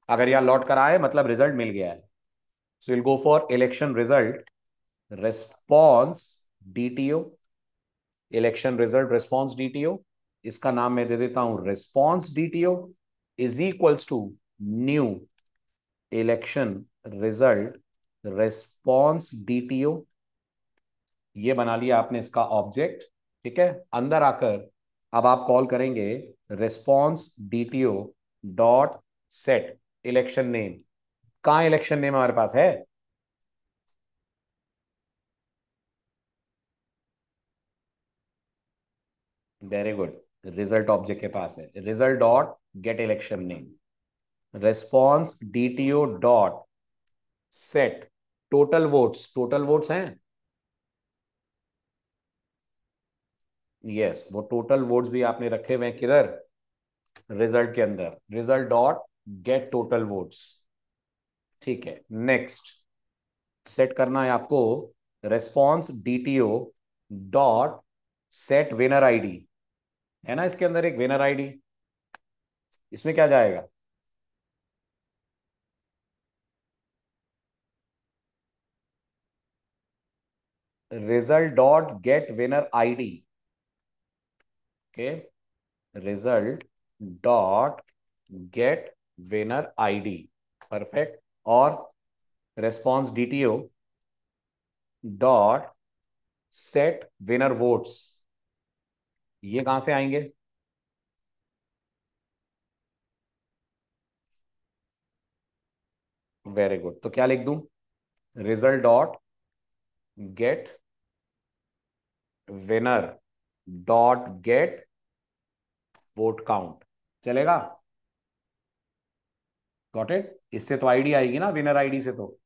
अगर यहां लौट कर आए मतलब रिजल्ट मिल गया है। So will go for election result response DTO. Election result response DTO, इसका नाम मैं दे देता हूं response DTO, is equals to new election result response DTO, ये बना लिया आपने इसका ऑब्जेक्ट। ठीक है, अंदर आकर अब आप कॉल करेंगे response DTO dot set election name. कहाँ इलेक्शन नेम हमारे पास है? वेरी गुड, रिजल्ट ऑब्जेक्ट के पास है। Result dot gate election name, response DTO dot set total votes. Total votes हैं, यस, वो टोटल वोट्स भी आपने रखे हुए हैं किधर? रिजल्ट के अंदर। Result dot get total votes. ठीक है, नेक्स्ट सेट करना है आपको response DTO dot set winner ID. है ना इसके अंदर एक विनर आईडी, इसमें क्या जाएगा? Result dot get winner ID. Okay, result dot get winner ID, perfect. और response DTO dot set winner votes, ये कहां से आएंगे? वेरी गुड, तो क्या लिख दूं? Result dot get winner dot get vote count, चलेगा? Got it? इससे तो आईडी आएगी ना, विनर आईडी से तो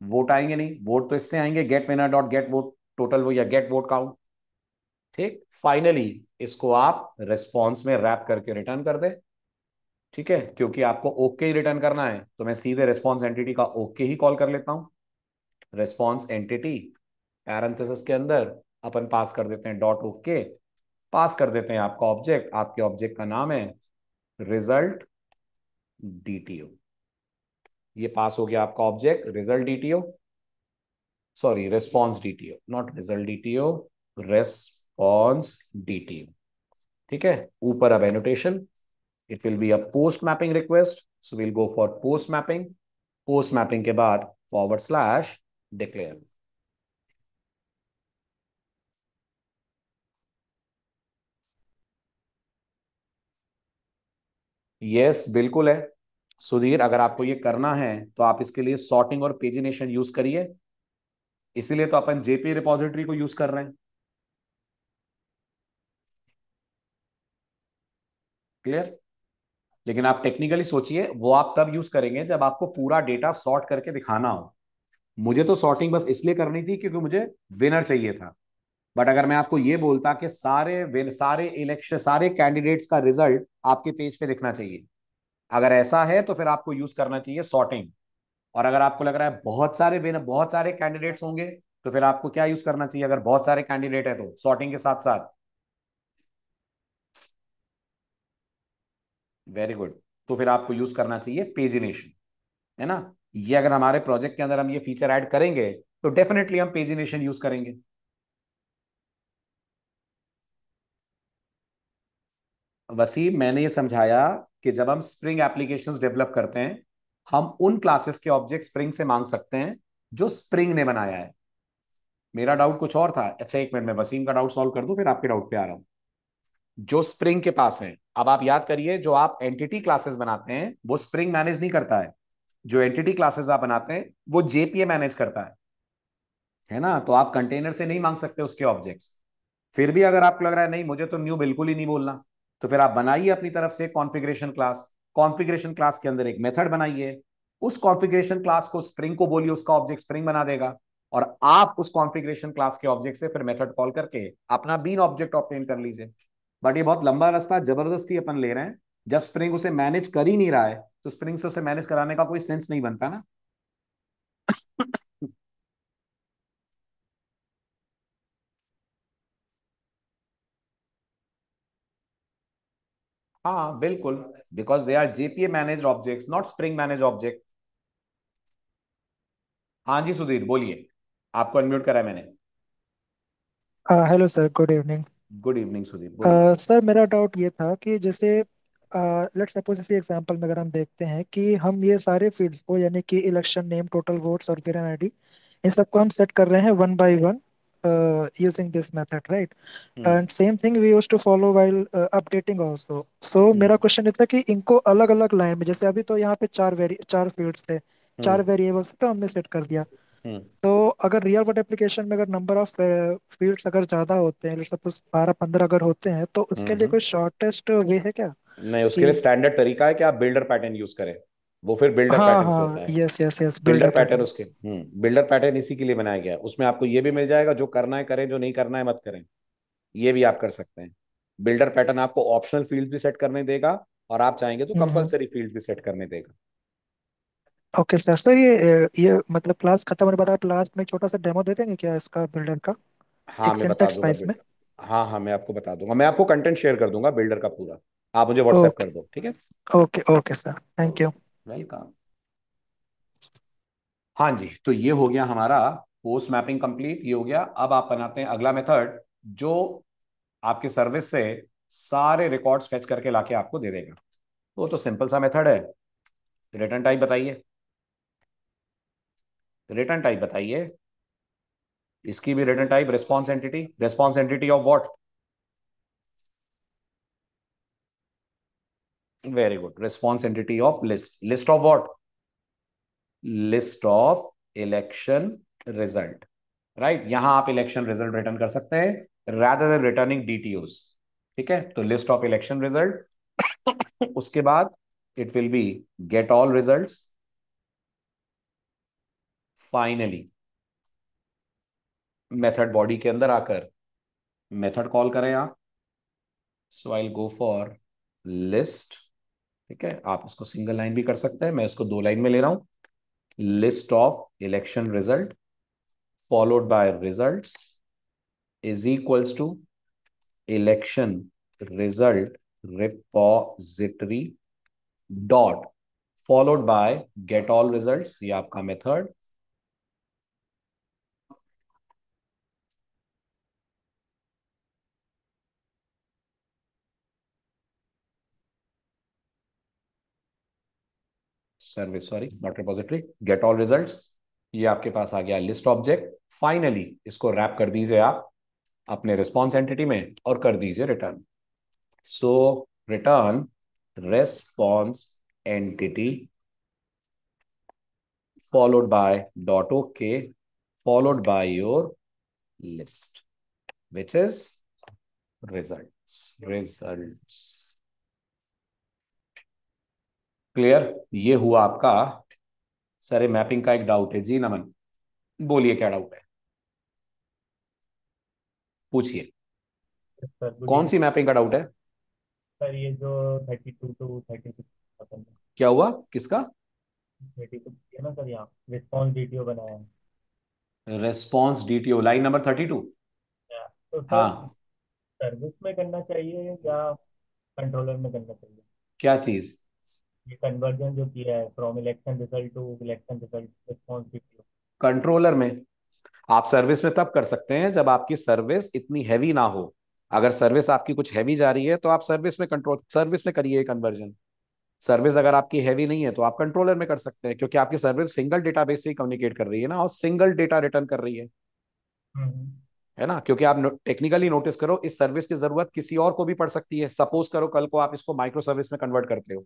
वोट आएंगे नहीं, वोट तो इससे आएंगे get winner dot get vote total वो या गेट वोट काउंट। ठीक, फाइनली इसको आप रेस्पॉन्स में रैप करके रिटर्न कर दे। ठीक है, क्योंकि आपको ओके ही रिटर्न करना है तो मैं सीधे रेस्पॉन्स एंटिटी का ओके ही कॉल कर लेता हूं। रेस्पॉन्स एंटिटी पैरेंथेसिस के अंदर अपन पास कर देते हैं डॉट ओके, पास कर देते हैं आपका ऑब्जेक्ट। आपके ऑब्जेक्ट का नाम है रिजल्ट डीटीओ। ये पास हो गया आपका object result DTO, sorry response DTO, not result DTO, response DTO. ठीक है, ऊपर अब annotation, it will be a post mapping request, so will go for post mapping. Post mapping के बाद फॉरवर्ड स्लैश डिक्लेयर। यस बिल्कुल है सुधीर, अगर आपको ये करना है तो आप इसके लिए सॉर्टिंग और पेजिनेशन यूज करिए, इसीलिए तो अपन जेपी रिपोजिटरी को यूज कर रहे हैं। क्लियर? लेकिन आप टेक्निकली सोचिए, वो आप तब यूज करेंगे जब आपको पूरा डेटा सॉर्ट करके दिखाना हो। मुझे तो सॉर्टिंग बस इसलिए करनी थी क्योंकि मुझे विनर चाहिए था। बट अगर मैं आपको ये बोलता कि सारे इलेक्शन सारे कैंडिडेट्स का रिजल्ट आपके पेज पे दिखना चाहिए, अगर ऐसा है तो फिर आपको यूज करना चाहिए सॉर्टिंग। और अगर आपको लग रहा है बहुत सारे कैंडिडेट्स होंगे, तो फिर आपको क्या यूज करना चाहिए? अगर बहुत सारे कैंडिडेट है तो सॉर्टिंग के साथ साथ, वेरी गुड, तो फिर आपको यूज करना चाहिए पेजिनेशन। है ना? ये अगर हमारे प्रोजेक्ट के अंदर हम ये फीचर ऐड करेंगे तो डेफिनेटली हम पेजिनेशन यूज करेंगे। वसीम, मैंने ये समझाया कि जब हम स्प्रिंग एप्लीकेशंस डेवलप करते हैं, हम उन क्लासेस के ऑब्जेक्ट स्प्रिंग से मांग सकते हैं जो स्प्रिंग ने बनाया है। मेरा डाउट कुछ और था। अच्छा एक मिनट में वसीम का डाउट सॉल्व कर दूं, फिर आपके डाउट पे आ रहा हूं। जो स्प्रिंग के पास है, अब आप याद करिए, जो आप एंटिटी क्लासेस बनाते हैं वो स्प्रिंग मैनेज नहीं करता है। जो एंटिटी क्लासेस आप बनाते हैं वो जेपीए मैनेज करता है ना? तो आप कंटेनर से नहीं मांग सकते उसके ऑब्जेक्ट्स। फिर भी अगर आपको लग रहा है नहीं मुझे तो न्यू बिल्कुल ही नहीं बोलना, तो फिर आप बनाइए अपनी तरफ से कॉन्फ़िगरेशन क्लास। कॉन्फ़िगरेशन क्लास के अंदर एक मेथड बनाइए, उस कॉन्फ़िगरेशन क्लास को स्प्रिंग को बोलिए, उसका ऑब्जेक्ट स्प्रिंग बना देगा। और आप उस कॉन्फ़िगरेशन क्लास के ऑब्जेक्ट से फिर मेथड कॉल करके अपना बीन ऑब्जेक्ट ऑब्टेन कर लीजिए। बट ये बहुत लंबा रास्ता जबरदस्ती अपन ले रहे हैं। जब स्प्रिंग उसे मैनेज कर ही नहीं रहा है तो स्प्रिंग से उसे मैनेज कराने का कोई सेंस नहीं बनता ना। हाँ बिल्कुल, because they are JPA manage objects not spring manage object. हाँ जी सुधीर बोलिए, आपको अनम्यूट करा है मैंने। Hello sir, good evening. Good evening Sudhir, बोलिए। सर मेरा डाउट ये था कि जैसे लेट्स सपोज इसी एग्जांपल में अगर हम देखते हैं कि हम ये सारे फील्ड्स को, यानी कि इलेक्शन नेम, टोटल वोट्स और वेरिएबल आईडी, इन सबको हम सेट कर रहे हैं one by one using this method, right? Hmm. And same thing we use to follow while updating also. So मेरा हम्म। क्वेश्चन ये था कि इनको अलग अलग लाइन में, जैसे अभी तो यहाँ पे चार फील्ड्स थे, चार हम्म। वेरिएबल्स तो हमने सेट कर दिया। हम्म। तो अगर रियल वर्ल्ड एप्लीकेशन में अगर नंबर ऑफ फील्ड्स अगर ज्यादा होते हैं, सपोज 12-15 अगर होते हैं, तो उसके लिए हम्म। कोई शॉर्टेस्ट वे है क्या? नहीं, उसके लिए कि स्टैंडर्ड तरीका है कि आप बिल्डर पैटर्न यूज करें। वो फिर बिल्डर हाँ पैटर्न से होता हाँ, है। Yes yes yes, builder builder pattern pattern. उसके बिल्डर पैटर्न इसी के लिए बनाया गया है। उसमें आपको ये भी मिल जाएगा, जो करना है करें, जो नहीं करना है मत करें। ये भी आप कर सकते हैं। बिल्डर पैटर्न आपको ऑप्शनल फील्ड भी सेट करने देगा, और आप चाहेंगे तो हम्म। कंपलसरी फील्ड भी सेट करने देगा। Okay sir. सर ये मतलब क्लास खत्म होने के बाद आप लास्ट में एक छोटा सा डेमो दे देंगे क्या इसका, बिल्डर का, हाँ, एक मैं बता सिंटेक्स दूंगा वाइज में? बिल्डर। हाँ हाँ, मैं आपको बता दूंगा। मैं आपको कंटेंट शेयर कर दूंगा बिल्डर का पूरा। आप मुझे व्हाट्सएप ओके कर दो, ठीक है। Okay okay sir, thank you. Welcome. हाँ जी, तो ये हो गया हमारा पोस्ट मैपिंग कंप्लीट। ये हो गया। अब आप बनाते हैं अगला मेथड, जो आपके सर्विस से सारे रिकॉर्ड्स फेच करके लाके आपको दे देगा। वो तो सिंपल सा मेथड है। रिटर्न टाइप बताइए। रिटर्न टाइप बताइए। इसकी भी return type response entity. Response entity of what? Very good, response entity of list. List of what? List of election result. Right, यहां आप इलेक्शन रिजल्ट रिटर्न कर सकते हैं rather than रिटर्निंग डीटीओस। ठीक है, तो लिस्ट ऑफ इलेक्शन रिजल्ट। उसके बाद it will be gate all results. Finally method body के अंदर आकर मेथड कॉल करें आप। सो आई गो फॉर लिस्ट। ठीक है, आप इसको सिंगल लाइन भी कर सकते हैं, मैं इसको दो लाइन में ले रहा हूं। List of election result followed by results is equals to election result repository dot followed by get all results. ये आपका मेथड। Service, sorry not repository, get all results. ये आपके पास आ गया लिस्ट ऑब्जेक्ट। फाइनली इसको रैप कर दीजिए आप अपने रिस्पॉन्स एंटिटी में और कर दीजिए return. So return response entity followed by dot OK followed by your list, which is results। Clear? ये हुआ आपका। सारे मैपिंग का एक डाउट है जी, नमन। बोलिए क्या डाउट है, पूछिए। सर कौन बोलिए। सी मैपिंग का डाउट है? सर ये जो 32 to 36 अपन क्या हुआ, किसका? 32 है ना सर, यहाँ रिस्पॉन्स वीडियो बनाया है। Response DTO line number 32। या, तो सर हाँ, सर्विस में करना चाहिए या कंट्रोलर में करना चाहिए? क्या चीज? ये कन्वर्जन जो किया है from election result to election result response DTO. Controller में। आप सर्विस में तब कर सकते हैं जब आपकी सर्विस इतनी हैवी ना हो। अगर सर्विस आपकी कुछ हैवी जा रही है तो आप सर्विस में करिए कन्वर्जन। सर्विस अगर आपकी हैवी नहीं है तो आप कंट्रोलर में कर सकते हैं, क्योंकि आपकी सर्विस सिंगल डेटाबेस से ही कम्युनिकेट कर रही है ना, और सिंगल डेटा रिटर्न कर रही हम्म। है ना। क्योंकि आप टेक्निकली नोटिस करो, इस सर्विस की जरूरत किसी और को भी पड़ सकती है। सपोज करो कल को आप इसको माइक्रो सर्विस में कन्वर्ट करते हो,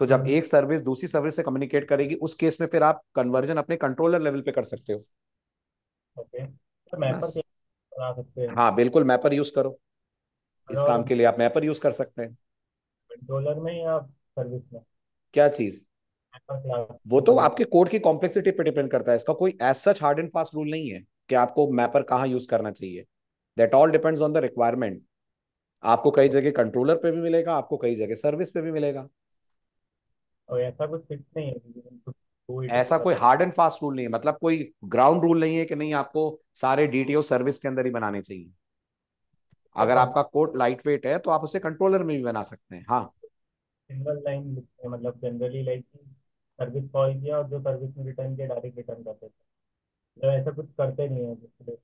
तो जब हम्म। एक सर्विस दूसरी सर्विस से कम्युनिकेट करेगी, उस केस में फिर आप कन्वर्जन अपने कंट्रोलर लेवल पे कर सकते हो। ओके सर, है ना। मैपर से बना सकते हैं। हाँ बिल्कुल, मैपर यूज करो। इस और काम के लिए आप मैपर यूज कर सकते हैं। कंट्रोलर में या सर्विस में क्या चीज? मैपर क्लास वो को तो कनेक्ट? आपके कोड की कॉम्प्लेक्सिटी पे डिपेंड करता है। इसका कोई as such hard and fast rule नहीं है कि आपको मैपर कहाँ यूज करना चाहिए। That all depends on the requirement. आपको कई जगह कंट्रोलर पे भी मिलेगा, आपको कई जगह सर्विस पे भी मिलेगा। और ऐसा कुछ फिक्स नहीं है कि कुछ टू इट ऐसा कोई हार्ड एंड फास्ट रूल नहीं है, मतलब कोई ग्राउंड रूल नहीं है कि नहीं आपको सारे डीटीओ सर्विस के अंदर ही बनाने चाहिए। अगर आपका कोड लाइट वेट है तो आप उसे कंट्रोलर में भी बना सकते हैं। हाँ। सिंगल लाइन लिखते हैं, मतलब जनरली लाइक सर्विस कॉल किया और जो सर्विस में रिटर्न किया डायरेक्ट रिटर्न करते थे, तो ऐसा कुछ करते नहीं है जिससे तो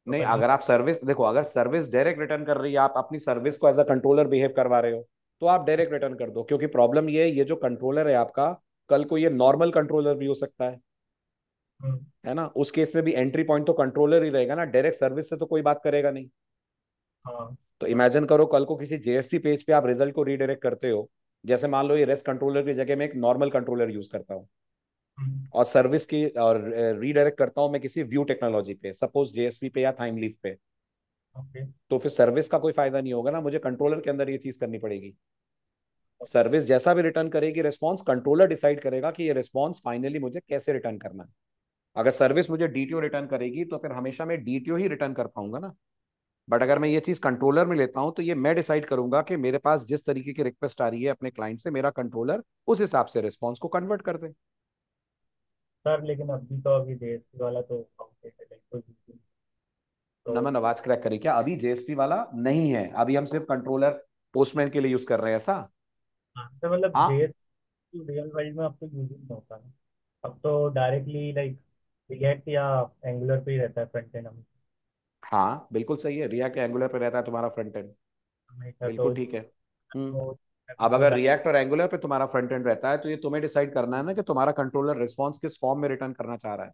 नहीं, कहीं। अगर आप सर्विस देखो, अगर सर्विस डायरेक्ट रिटर्न कर रही है, आप अपनी सर्विस को एज अ कंट्रोलर बिहेव करवा रहे हो, तो आप डायरेक्ट रिटर्न कर दो, क्योंकि प्रॉब्लम ये है, ये जो कंट्रोलर है आपका, कल को ये नॉर्मल कंट्रोलर भी हो सकता हम्म, है ना। उस केस में भी एंट्री पॉइंट तो कंट्रोलर ही रहेगा ना, डायरेक्ट सर्विस से तो कोई बात करेगा नहीं। हाँ तो इमेजिन करो कल को किसी जेएसपी पेज पे आप रिजल्ट को रीडायरेक्ट करते हो, जैसे मान लो ये रेस्ट कंट्रोलर की जगह मैं एक नॉर्मल कंट्रोलर यूज करता हूँ, हम्म, और सर्विस की और रीडायरेक्ट करता हूँ मैं किसी व्यू टेक्नोलॉजी पे, सपोज जेएसपी पे या थाइमलीफ पे, ओके। तो फिर सर्विस का कोई फायदा नहीं होगा ना, मुझे कंट्रोलर के अंदर ये चीज करनी पड़ेगी। सर्विस जैसा भी रिटर्न करेगी रिस्पॉन्स, कंट्रोलर डिसाइड करेगा कि ये रिस्पॉन्स फाइनली मुझे कैसे रिटर्न करना है। अगर सर्विस मुझे डीटीओ रिटर्न करेगी तो फिर हमेशा मैं डीटीओ ही रिटर्न कर पाऊंगा ना। बट अगर मैं ये चीज कंट्रोलर में लेता हूं तो ये मैं डिसाइड करूंगा कि मेरे पास जिस तरीके की रिक्वेस्ट आ रही है अपने क्लाइंट से, मेरा कंट्रोलर उस हिसाब से रिस्पॉन्स को कन्वर्ट कर दे। सर लेकिन अभी तो अभी जेएसपी वाला तो आउटडेटेड है, कोई चीज़ नहीं। तो नमन आवाज क्रैक करी क्या? अभी जेएसपी वाला नहीं है, अभी हम सिर्फ कंट्रोलर पोस्टमैन के लिए यूज कर रहे हैं ऐसा। हाँ तो मतलब हाँ जेएसपी रियल वर्ल्ड में अब तो यूज नहीं होता ना। अब तो डायरेक्टली लाइक रिएक्ट या एंगुलर पे ही रहता है फ्रंट एंड हाँ बिल्कुल सही है, रिएक्ट एंगुलर पे रहता है तुम्हारा फ्रंट एंड। हमेशा। बिल्कुल तो ठीक है। हम्म। तो अब तो अगर रिएक्ट और एंगुलर पे तुम्हारा फ्रंट एंड रहता है तो ये तुम्हें डिसाइड करना है ना कि तुम्हारा कंट्रोलर रिस्पॉन्स किस फॉर्म में रिटर्न करना चाह रहा है।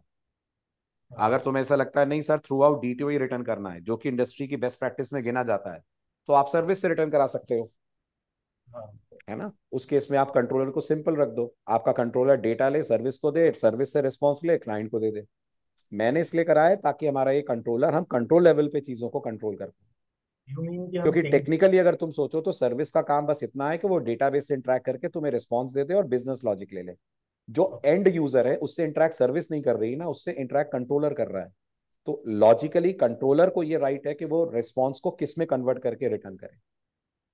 अगर हाँ तुम्हें ऐसा लगता है नहीं सर थ्रू आउट डीटीओ ही रिटर्न करना है, जो कि इंडस्ट्री की बेस्ट प्रैक्टिस में गिना जाता है, तो आप सर्विस से रिटर्न करा सकते हो, हाँ है ना। उस केस में आप कंट्रोलर को सिंपल रख दो, आपका कंट्रोलर डेटा ले, सर्विस को दे, सर्विस से रिस्पॉन्स ले, क्लाइंट को दे दे। मैंने इसलिए करा है ताकि हमारा ये कंट्रोलर, हम कंट्रोल लेवल पे चीजों को कंट्रोल कर पाए। यू मीन कि हम क्योंकि सिंक। टेक्निकली अगर तुम सोचो तो सर्विस का काम बस इतना है कि वो डेटाबेस से इंटरेक्ट करके तुम्हें रिस्पॉन्स दे दे और बिजनेस लॉजिक ले ले। जो एंड यूजर है उससे इंटरेक्ट सर्विस नहीं कर रही ना, उससे इंटरेक्ट कंट्रोलर कर रहा है। तो लॉजिकली कंट्रोलर को ये राइट है कि वो रिस्पॉन्स को किस में कन्वर्ट करके रिटर्न करे।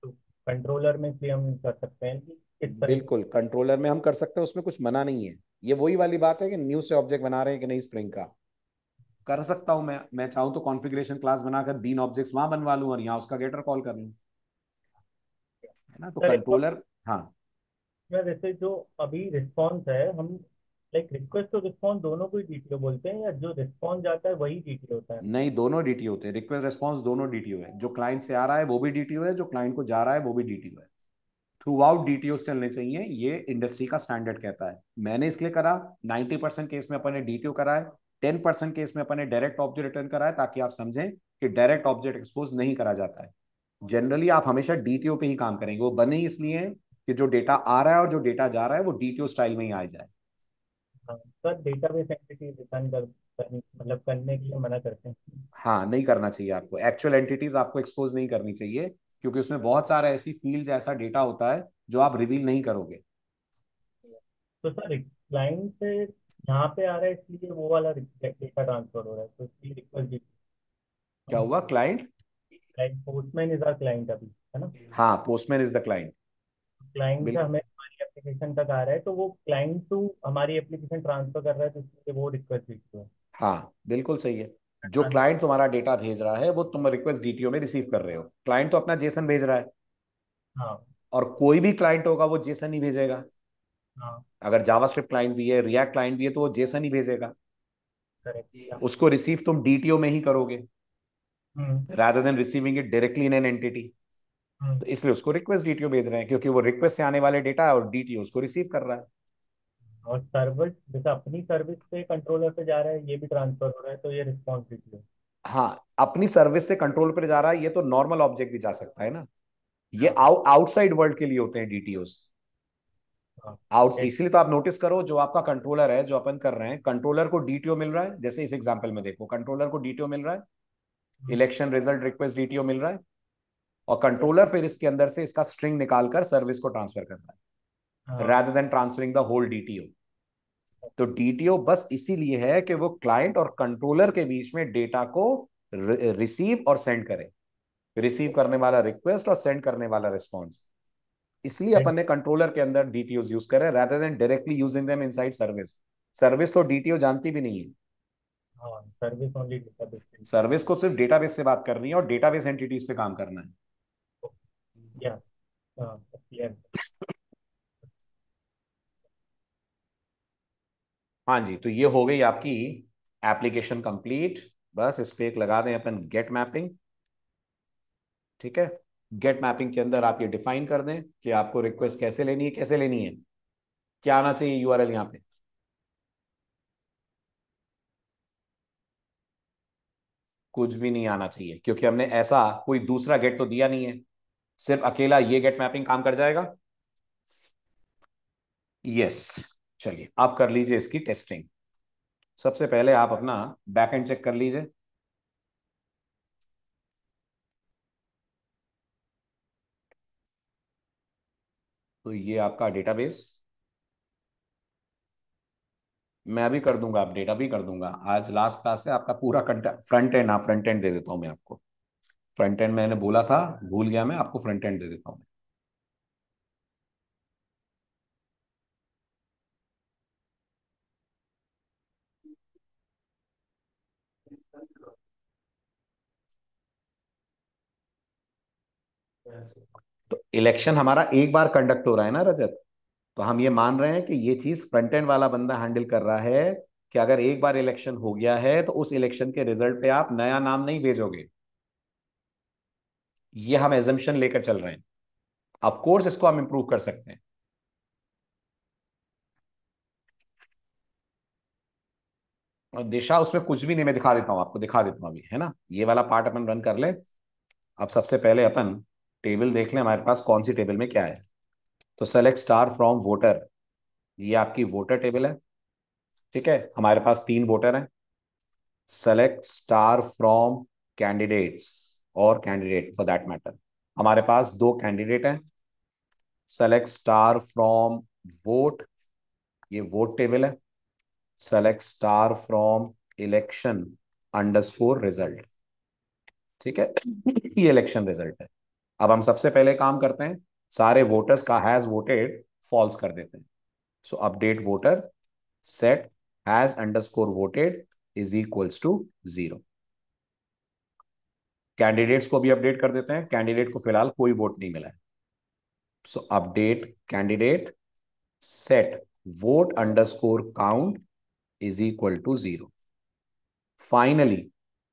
तो कंट्रोलर में भी हम कर सकते हैं कि किस तरह की। बिल्कुल कंट्रोलर में हम कर सकते हैं, उसमें कुछ मना नहीं है। ये वही वाली बात है कि न्यू से ऑब्जेक्ट बना रहे हैं कि नहीं स्प्रिंग का, कर सकता हूं मैं चाहूँ तो कॉन्फ़िगरेशन क्लास बनाकर 3 ऑब्जेक्ट्स वहां बनवा लूं और यहाँ उसका गेटर कॉल कर लूं, है ना। तो सर एक और कंट्रोलर। हाँ। मैं वैसे जो अभी रिस्पॉन्स है हम लाइक रिक्वेस्ट और रिस्पॉन्स दोनों को ही डीटीओ बोलते हैं या जो रिस्पॉन्स जाता है वही डीटीओ होता है। नहीं, दोनों डीटीओ होते हैं, रिक्वेस्ट रिस्पॉन्स दोनों डीटीओ है। जो क्लाइंट से आ रहा है वो भी डीटीओ है, जो क्लाइंट को जा रहा है वो भी डीटीओ है। थ्रू आउट डीटीओ चलने चाहिए, ये इंडस्ट्री का स्टैंडर्ड कहता है। मैंने इसलिए करा, 90% केस में अपन ने डीटीओ करा है, 10% केस में अपन ने डायरेक्ट ऑब्जेक्ट रिटर्न करा है, ताकि आप समझें कि डायरेक्ट ऑब्जेक्ट एक्सपोज नहीं करा जाता है। जनरली आप हमेशा डीटीओ पे ही काम करेंगे, वो बने ही इसलिए हैं कि जो डेटा आ रहा है और जो डेटा जा रहा है वो डीटीओ स्टाइल में ही आ जाए। हाँ सर डेटाबेस एंटिटी रिटर्न मतलब करने के लिए मना करते हैं। हाँ नहीं करना चाहिए आपको, एक्चुअल एंटिटीज आपको एक्सपोज नहीं करनी चाहिए, क्योंकि उसमें बहुत सारा ऐसी फील्ड ऐसा डेटा होता है जो आप रिवील नहीं करोगे। तो सर क्लाइंट से यहाँ पे आ रहा है इसलिए वो वाला डेटा ट्रांसफर हो रहा है तो इसलिए रिक्वेस्ट क्या हुआ client? Like Postman is our client अभी है ना। हाँ Postman is the client. Client से बिल्कुल। हमें हमारी एप्लीकेशन तक आ रहा है तो वो क्लाइंट टू हमारी एप्लीकेशन ट्रांसफर कर रहा है तो इसलिए वो रिक्वेस्ट भेजते हैं। हाँ बिल्कुल सही है। जो क्लाइंट तुम्हारा डेटा भेज रहा है वो तुम रिक्वेस्ट डीटीओ में रिसीव कर रहे हो, क्लाइंट तो अपना जेसन भेज रहा है, हाँ और कोई भी क्लाइंट होगा वो जेसन ही भेजेगा। हाँ अगर जावास्क्रिप्ट क्लाइंट भी है, रिएक्ट क्लाइंट भी है, तो वो जेसन ही भेजेगा। करेक्ट। उसको रिसीव तुम डीटीओ में ही करोगे, hmm rather than receiving it directly in an entity. Hmm. तो इसलिए उसको रिक्वेस्ट डीटीओ भेज रहे हैं, क्योंकि वो रिक्वेस्ट से आने वाले डेटा है और डीटीओ उसको रिसीव कर रहा है। और सर्विस जैसे अपनी सर्विस से कंट्रोलर पे जा रहा है ये भी ट्रांसफर हो रहा है तो ये रिस्पॉन्सिबिलिटी है। हाँ अपनी सर्विस से कंट्रोल पर जा रहा है, ये तो नॉर्मल ऑब्जेक्ट भी जा सकता है ना। ये हाँ आउटसाइड वर्ल्ड के लिए होते हैं डीटीओस। हाँ आउट जैसे इसलिए तो आप नोटिस करो, जो आपका कंट्रोलर है जो अपन कर रहे हैं, कंट्रोलर को डीटीओ मिल रहा है, जैसे इस एग्जांपल में देखो कंट्रोलर को डीटीओ मिल रहा है, इलेक्शन रिजल्ट रिक्वेस्ट डीटीओ मिल रहा है, और कंट्रोलर फिर इसके अंदर से इसका स्ट्रिंग निकालकर सर्विस को ट्रांसफर कर रहा है, हाँ rather than transferring the whole DTO. तो डीटीओ बस इसीलिए है कि वो क्लाइंट और कंट्रोलर के बीच में डेटा को रिसीव और सेंड करे, रिसीव करने वाला रिक्वेस्ट और सेंड करने वाला रिस्पॉन्स। इसलिए अपन ने कंट्रोलर के अंदर डीटीओ यूज करे, rather than directly using them inside service. Service तो डीटीओ जानती भी नहीं है, हाँ सर्विस ओनली डेटाबेस। सर्विस को सिर्फ डेटाबेस से बात करनी है और डेटाबेस एंटिटीज पे काम करना है। या हाँ क्लियर। हाँ जी, तो ये हो गई आपकी एप्लीकेशन कंप्लीट। बस इस पे एक लगा दें अपन गेट मैपिंग, ठीक है। गेट मैपिंग के अंदर आप ये डिफाइन कर दें कि आपको रिक्वेस्ट कैसे लेनी है, कैसे लेनी है, क्या आना चाहिए यूआरएल यहाँ पे। कुछ भी नहीं आना चाहिए, क्योंकि हमने ऐसा कोई दूसरा गेट तो दिया नहीं है, सिर्फ अकेला ये गेट मैपिंग काम कर जाएगा। यस। चलिए आप कर लीजिए इसकी टेस्टिंग। सबसे पहले आप अपना बैकएंड चेक कर लीजिए। तो ये आपका डेटाबेस, मैं भी कर दूंगा, आप डेटा भी कर दूंगा। आज लास्ट क्लास है आपका पूरा फ्रंट एंड, आप फ्रंट एंड दे देता हूं मैं आपको। फ्रंट एंड मैंने बोला था, भूल गया मैं, आपको फ्रंट एंड दे देता हूं। तो इलेक्शन हमारा एक बार कंडक्ट हो रहा है ना रजत, तो हम ये मान रहे हैं कि ये चीज फ्रंट एंड वाला बंदा हैंडल कर रहा है, कि अगर एक बार इलेक्शन हो गया है तो उस इलेक्शन के रिजल्ट पे आप नया नाम नहीं भेजोगे। ये हम एजम्पशन लेकर चल रहे हैं। ऑफ कोर्स इसको हम इंप्रूव कर सकते हैं। और दिशा उसमें कुछ भी नहीं, मैं दिखा देता हूं आपको, दिखा देता हूं अभी, है ना। ये वाला पार्ट अपन रन कर ले। अब सबसे पहले अपन टेबल देख लें हमारे पास कौन सी टेबल में क्या है। तो सेलेक्ट स्टार फ्रॉम वोटर, ये आपकी वोटर टेबल है। ठीक है, हमारे पास 3 वोटर हैं। सेलेक्ट स्टार फ्रॉम कैंडिडेट्स, और कैंडिडेट फॉर दैट मैटर, हमारे पास 2 कैंडिडेट हैं। सेलेक्ट स्टार फ्रॉम वोट, ये वोट टेबल है। Select star from election underscore result. ठीक है, ये इलेक्शन रिजल्ट है। अब हम सबसे पहले काम करते हैं, सारे वोटर्स का हैज वोटेड फॉल्स कर देते हैं। So update voter, set has underscore voted is equals to 0। Candidates को भी अपडेट कर देते हैं, कैंडिडेट को फिलहाल कोई वोट नहीं मिला है। So update candidate, set vote underscore count is equal to 0। Finally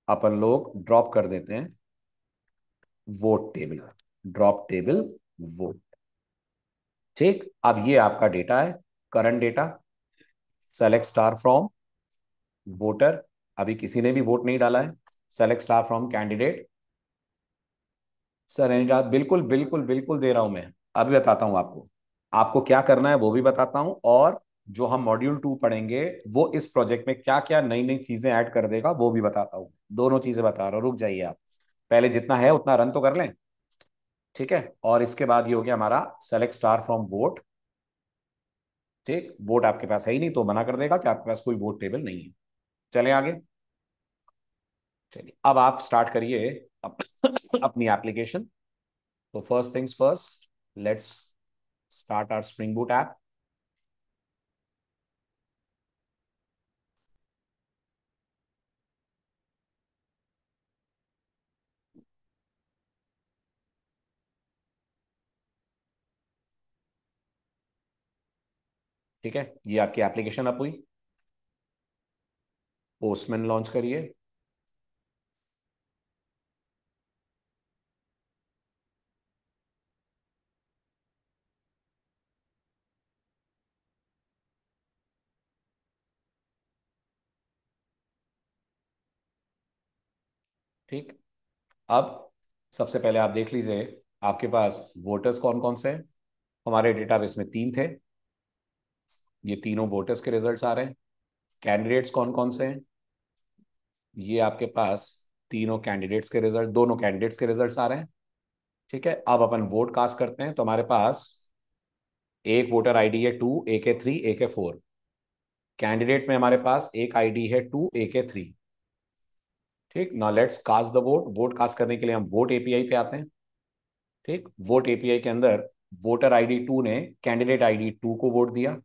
अपन लोग ड्रॉप कर देते हैं vote table, drop table vote. ठीक, अब ये आपका डेटा है, current data. Select star from voter, अभी किसी ने भी वोट नहीं डाला है। Select star from candidate, sir एनिटाज बिल्कुल बिल्कुल बिल्कुल दे रहा हूं मैं। अभी बताता हूं आपको, आपको क्या करना है वो भी बताता हूं, और जो हम मॉड्यूल 2 पढ़ेंगे वो इस प्रोजेक्ट में क्या क्या नई नई चीजें ऐड कर देगा वो भी बताता हूं। दोनों चीजें बता रहा हूं, रुक जाइए आप, पहले जितना है उतना रन तो कर लें। ठीक है, और इसके बाद ये हो गया हमारा सेलेक्ट स्टार फ्रॉम वोट। ठीक, वोट आपके पास है ही नहीं तो मना कर देगा कि आपके पास कोई वोट टेबल नहीं है। चलें आगे। चलिए अब आप स्टार्ट करिए अपनी एप्लीकेशन। तो first things first, let's start our spring boot app. ठीक है, ये आपकी एप्लीकेशन अप हुई। पोस्टमैन लॉन्च करिए। ठीक, अब सबसे पहले आप देख लीजिए आपके पास वोटर्स कौन कौन से हैं। हमारे डेटाबेस में 3 थे, ये तीनों वोटर्स के रिजल्ट्स आ रहे हैं। कैंडिडेट्स कौन कौन से हैं, ये आपके पास तीनों कैंडिडेट्स के रिजल्ट, दोनों कैंडिडेट्स के रिजल्ट्स आ रहे हैं। ठीक है, अब अपन वोट कास्ट करते हैं। तो हमारे पास एक वोटर आईडी है 2, एक है 3, एक है 4। कैंडिडेट में हमारे पास एक आईडी है 2, एक है 3। ठीक, now let's cast the vote. Vote cast करने के लिए हम वोट एपीआई पे आते हैं। ठीक, वोट एपीआई के अंदर वोटर आईडी 2 ने कैंडिडेट आईडी 2 को वोट दिया।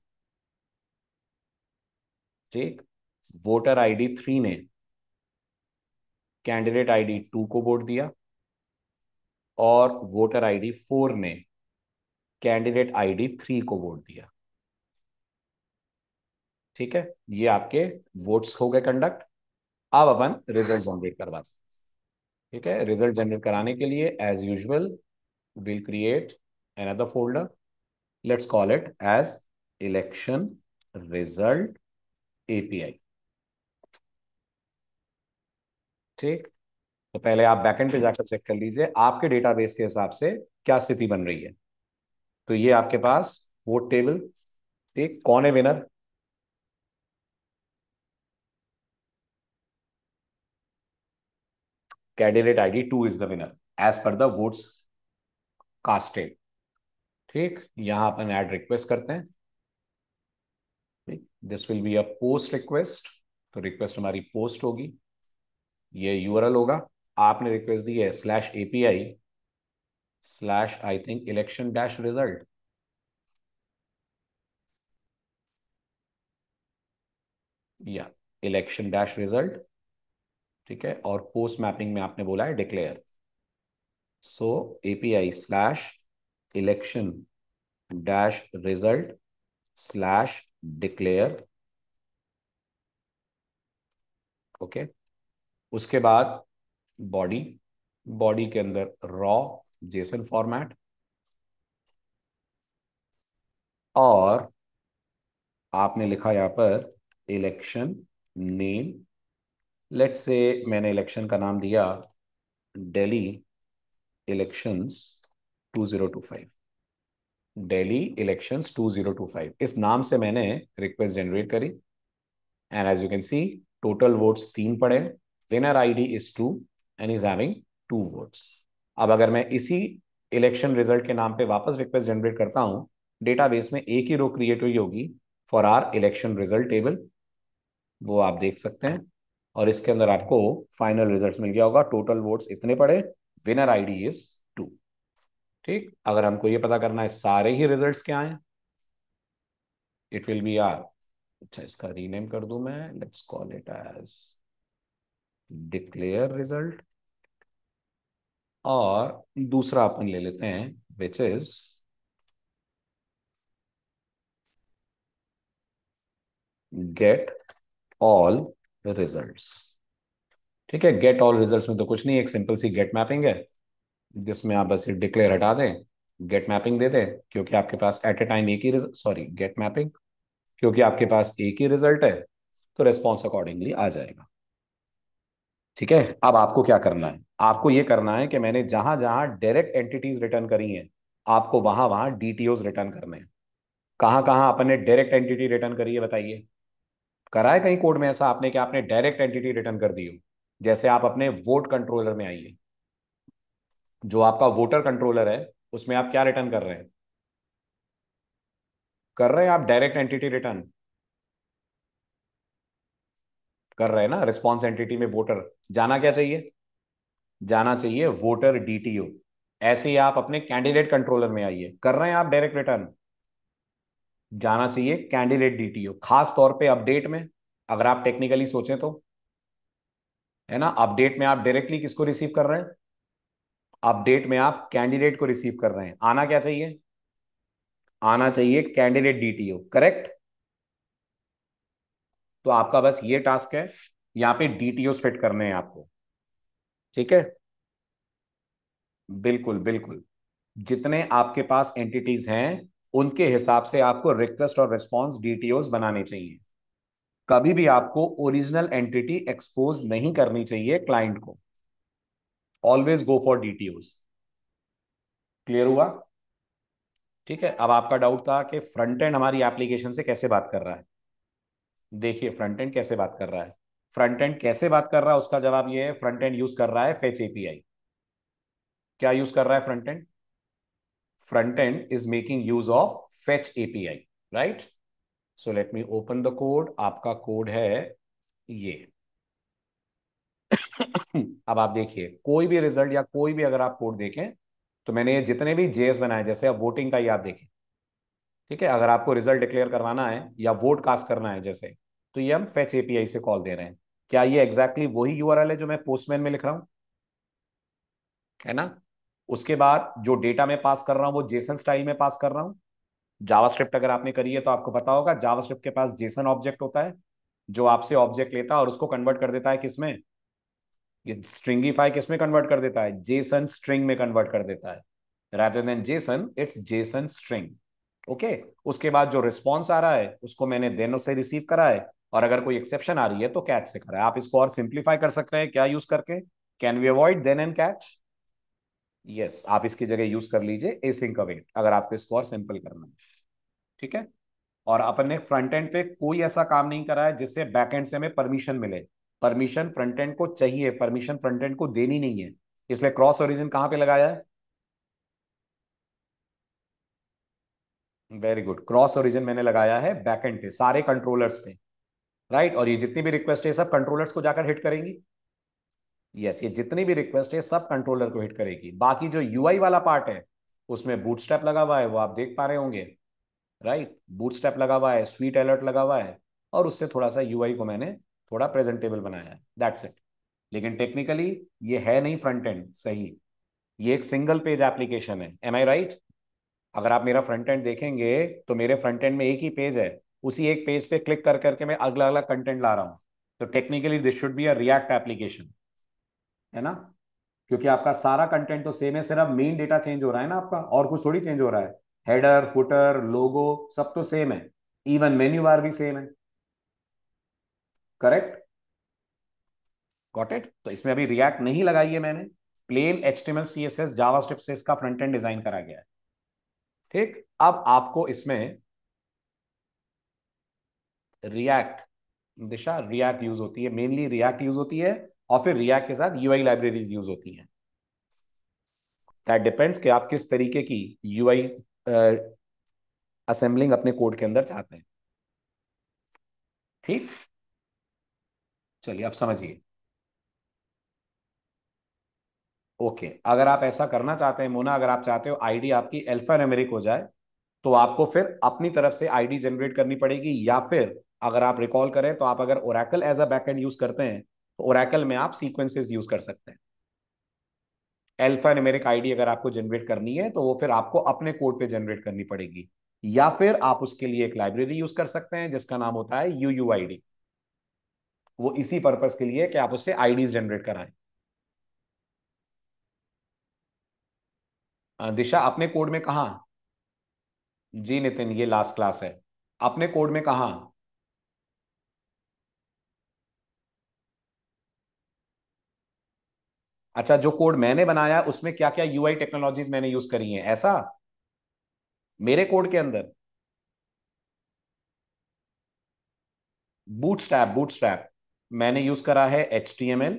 ठीक, वोटर आईडी 3 ने कैंडिडेट आईडी 2 को वोट दिया, और वोटर आईडी 4 ने कैंडिडेट आईडी 3 को वोट दिया। ठीक है, ये आपके वोट्स हो गए कंडक्ट। अब अपन रिजल्ट जनरेट करवाते हैं। ठीक है, रिजल्ट जनरेट कराने के लिए as usual we'll create another folder. Let's call it as election result API. ठीक, तो पहले आप बैकएंड पे जाकर चेक कर लीजिए आपके डेटाबेस के हिसाब से क्या स्थिति बन रही है। तो ये आपके पास वोट टेबल, ठीक, कौन है winner? Candidate ID 2 is the winner as per the votes casted. ठीक, यहां अपन ऐड रिक्वेस्ट करते हैं। This will be a post request, तो रिक्वेस्ट हमारी पोस्ट होगी, ये यूआरएल होगा। आपने रिक्वेस्ट दी है /API/I think election-result, या election-result, ठीक है। और पोस्ट मैपिंग में आपने बोला है डिक्लेयर, सो API/election-result/declare, ओके। उसके बाद बॉडी, बॉडी के अंदर रॉ जेसन फॉर्मेट, और आपने लिखा यहां पर इलेक्शन नेम। लेट्स से मैंने इलेक्शन का नाम दिया दिल्ली इलेक्शंस 2025, दिल्ली इलेक्शंस 2025, इस नाम से मैंने रिक्वेस्ट जनरेट करी। And as you can see total votes 3 पड़े, winner ID is 2 and is having 2 votes. अब अगर मैं इसी इलेक्शन रिजल्ट के नाम पे वापस रिक्वेस्ट जनरेट करता हूं, डेटाबेस में एक ही रो क्रिएट हुई होगी for our election result table, वो आप देख सकते हैं। और इसके अंदर आपको फाइनल रिजल्ट्स मिल गया होगा, टोटल वोट्स इतने पड़े, विनर आईडी इज 2। ठीक, अगर हमको ये पता करना है सारे ही रिजल्ट्स क्या हैं, इट विल बी आर, अच्छा इसका रीनेम कर दूं मैं, let's call it as declare result. और दूसरा अपन ले लेते हैं which is get all results. ठीक है, गेट ऑल रिजल्ट्स में तो कुछ नहीं, एक सिंपल सी गेट मैपिंग है जिसमें आप बस डिक्लेयर हटा दें, गेट मैपिंग दे दें, क्योंकि आपके पास एट ए टाइम एक ही सॉरी गेट मैपिंग, क्योंकि आपके पास एक ही रिजल्ट है तो रेस्पॉन्स अकॉर्डिंगली आ जाएगा। ठीक है, अब आपको क्या करना है, आपको ये करना है कि मैंने जहां जहां डायरेक्ट एंटिटीज रिटर्न करी हैं, आपको वहां वहां डीटीओज रिटर्न करने हैं। कहां कहां आपने डायरेक्ट एंटिटी रिटर्न करी है बताइए? करा है कहीं कोड में ऐसा आपने कि आपने डायरेक्ट एंटिटी रिटर्न कर दी हो? जैसे आप अपने वोट कंट्रोलर में आइए, जो आपका वोटर कंट्रोलर है उसमें आप क्या रिटर्न कर रहे हैं? कर रहे हैं आप डायरेक्ट एंटिटी रिटर्न कर रहे हैं ना। रिस्पॉन्स एंटिटी में वोटर जाना क्या चाहिए? जाना चाहिए वोटर डीटीओ। ऐसे ही आप अपने कैंडिडेट कंट्रोलर में आइए, कर रहे हैं आप डायरेक्ट रिटर्न, जाना चाहिए कैंडिडेट डीटीओ। खास तौर पे अपडेट में, अगर आप टेक्निकली सोचें तो, है ना, अपडेट में आप डायरेक्टली किसको रिसीव कर रहे हैं? अपडेट में आप कैंडिडेट को रिसीव कर रहे हैं। आना क्या चाहिए? आना चाहिए कैंडिडेट डीटीओ, करेक्ट। तो आपका बस ये टास्क है, यहाँ पे डीटीओ फिट करने हैं आपको। ठीक है, बिल्कुल बिल्कुल, जितने आपके पास एंटिटीज हैं उनके हिसाब से आपको रिक्वेस्ट और रिस्पॉन्स डीटीओज बनाने चाहिए। कभी भी आपको ओरिजिनल एंटिटी एक्सपोज नहीं करनी चाहिए क्लाइंट को, ऑलवेज गो फॉर डीटीओज। क्लियर हुआ? ठीक है, अब आपका डाउट था कि फ्रंट एंड हमारी एप्लीकेशन से कैसे बात कर रहा है। देखिए फ्रंट एंड कैसे बात कर रहा है, फ्रंट एंड कैसे बात कर रहा है उसका जवाब ये है, फ्रंट एंड यूज कर रहा है फेच एपीआई। क्या यूज कर रहा है front end? Front end is making use of fetch API, right. So let me open the code, आपका कोड है ये। अब आप देखिए कोई भी रिजल्ट या कोई भी अगर आप कोड देखें, तो मैंने ये जितने भी जेएस बनाए, जैसे अब वोटिंग का ही आप देखें, ठीक है, अगर आपको रिजल्ट डिक्लेयर करवाना है या वोट कास्ट करना है जैसे, तो ये हम फेच एपीआई से कॉल दे रहे हैं। क्या ये एग्जैक्टली वही यूआरएल है जो मैं पोस्टमैन में लिख रहा हूं? है ना। उसके बाद जो डेटा मैं पास कर रहा हूं वो जेसन स्टाइल में पास कर रहा हूं। जावास्क्रिप्ट अगर आपने करी है तो आपको पता होगा, जावास्क्रिप्ट के पास जेसन ऑब्जेक्ट होता है जो आपसे ऑब्जेक्ट लेता है और उसको कन्वर्ट कर देता है किसमें? ये स्ट्रिंगीफाई किसमें कन्वर्ट कर देता है? जेसन स्ट्रिंग में कन्वर्ट कर देता है। rather than JSON, it's JSON string. Okay उसके बाद जो रिस्पॉन्स आ रहा है उसको मैंने देन से रिसीव करा है, और अगर कोई एक्सेप्शन आ रही है तो कैच से करा है। आप इसको और सिंप्लीफाई कर सकते हैं क्या यूज करके? Can we avoid then and catch? Yes, आप इसकी जगह यूज कर लीजिए एसिंक अवेट अगर आपको इसको और सिंपल करना है। ठीक है, और अपन ने फ्रंट एंड पे कोई ऐसा काम नहीं करा है जिससे बैक एंड से हमें परमिशन मिले। परमिशन फ्रंट एंड को चाहिए, परमिशन फ्रंट एंड को देनी नहीं है, इसलिए क्रॉस ओरिजिन कहां पे लगाया है? वेरी गुड, क्रॉस ओरिजिन मैंने लगाया है बैक एंड पे सारे कंट्रोलर्स पे, राइट। और ये जितनी भी रिक्वेस्ट है सब कंट्रोलर्स को जाकर हिट करेंगी। यस, ये जितनी भी रिक्वेस्ट है सब कंट्रोलर को हिट करेगी। बाकी जो यूआई वाला पार्ट है उसमें बूटस्ट्रैप लगा हुआ है, वो आप देख पा रहे होंगे, राइट। बूटस्ट्रैप लगा हुआ है, स्वीट अलर्ट लगा हुआ है, और उससे थोड़ा सा यूआई को मैंने थोड़ा प्रेजेंटेबल बनाया है, दैट्स इट। लेकिन टेक्निकली ये है नहीं फ्रंट एंड सही, ये एक सिंगल पेज एप्लीकेशन है। M I right? अगर आप मेरा फ्रंट एंड देखेंगे तो मेरे फ्रंट एंड में एक ही पेज है, उसी एक पेज पे क्लिक कर करके मैं अगला अगला कंटेंट ला रहा हूं। तो technically this should be a react application, है ना? क्योंकि आपका सारा कंटेंट तो सेम है, सिर्फ मेन डेटा चेंज हो रहा है ना आपका, और कुछ थोड़ी चेंज हो रहा है। हेडर, फुटर, लोगो सब तो सेम है, इवन मेन्यू बार भी सेम है। करेक्ट? Got it? तो इसमें अभी रिएक्ट नहीं लगाई है मैंने, प्लेन HTML CSS जावास्क्रिप्ट से इसका फ्रंट एंड डिजाइन करा गया है। ठीक, अब आपको इसमें रिएक्ट, दिशा रिएक्ट यूज होती है, मेनली रिएक्ट यूज होती है, और फिर रिएक्ट के साथ यूआई लाइब्रेरीज यूज होती हैं। दैट डिपेंड्स कि आप किस तरीके की यूआई असेंबलिंग अपने कोड के अंदर चाहते हैं। ठीक, चलिए अब समझिए। ओके, अगर आप ऐसा करना चाहते हैं मोना, अगर आप चाहते हो आईडी आपकी अल्फा न्यूमेरिक हो जाए, तो आपको फिर अपनी तरफ से आईडी जनरेट करनी पड़ेगी, या फिर अगर आप रिकॉल करें तो आप अगर Oracle as a backend use करते हैं तो ओरेकल में आप सीक्वेंसेस यूज कर सकते हैं। अल्फा न्यूमेरिक आईडी अगर आपको जनरेट करनी है तो वो फिर आपको अपने कोड पे जनरेट करनी पड़ेगी, या फिर आप उसके लिए एक लाइब्रेरी यूज कर सकते हैं जिसका नाम होता है UUID। वो इसी पर्पस के लिए कि आप उससे आईडीज जनरेट कराएं। दिशा अपने कोड में कहा? जी नितिन, ये लास्ट क्लास है। अपने कोड में कहा? अच्छा, जो कोड मैंने बनाया उसमें क्या क्या यूआई टेक्नोलॉजीज मैंने यूज करी हैं ऐसा? मेरे कोड के अंदर बूटस्ट्रैप, बूटस्ट्रैप मैंने यूज करा है, HTML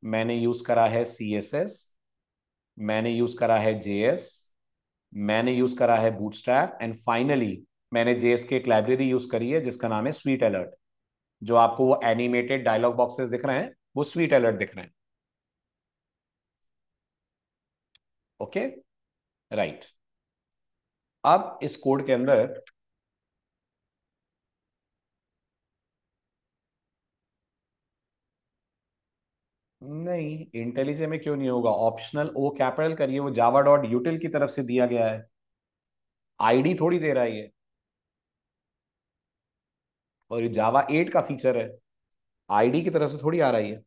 मैंने यूज करा है, CSS मैंने यूज करा है, JS मैंने यूज करा है, बूटस्ट्रैप, एंड फाइनली मैंने JS की एक लाइब्रेरी यूज करी है जिसका नाम है स्वीट अलर्ट। जो आपको वो एनिमेटेड डायलॉग बॉक्सेस दिख रहे हैं वो स्वीट अलर्ट दिख रहे हैं। Okay, right. अब इस कोड के अंदर नहीं, इंटेलिजे में क्यों नहीं होगा? ऑप्शनल ओ कैपिटल करिए, वो जावा डॉट यूटिल की तरफ से दिया गया है, आईडी थोड़ी दे रहा है ये, और ये जावा 8 का फीचर है, आईडी की तरफ से थोड़ी आ रही है।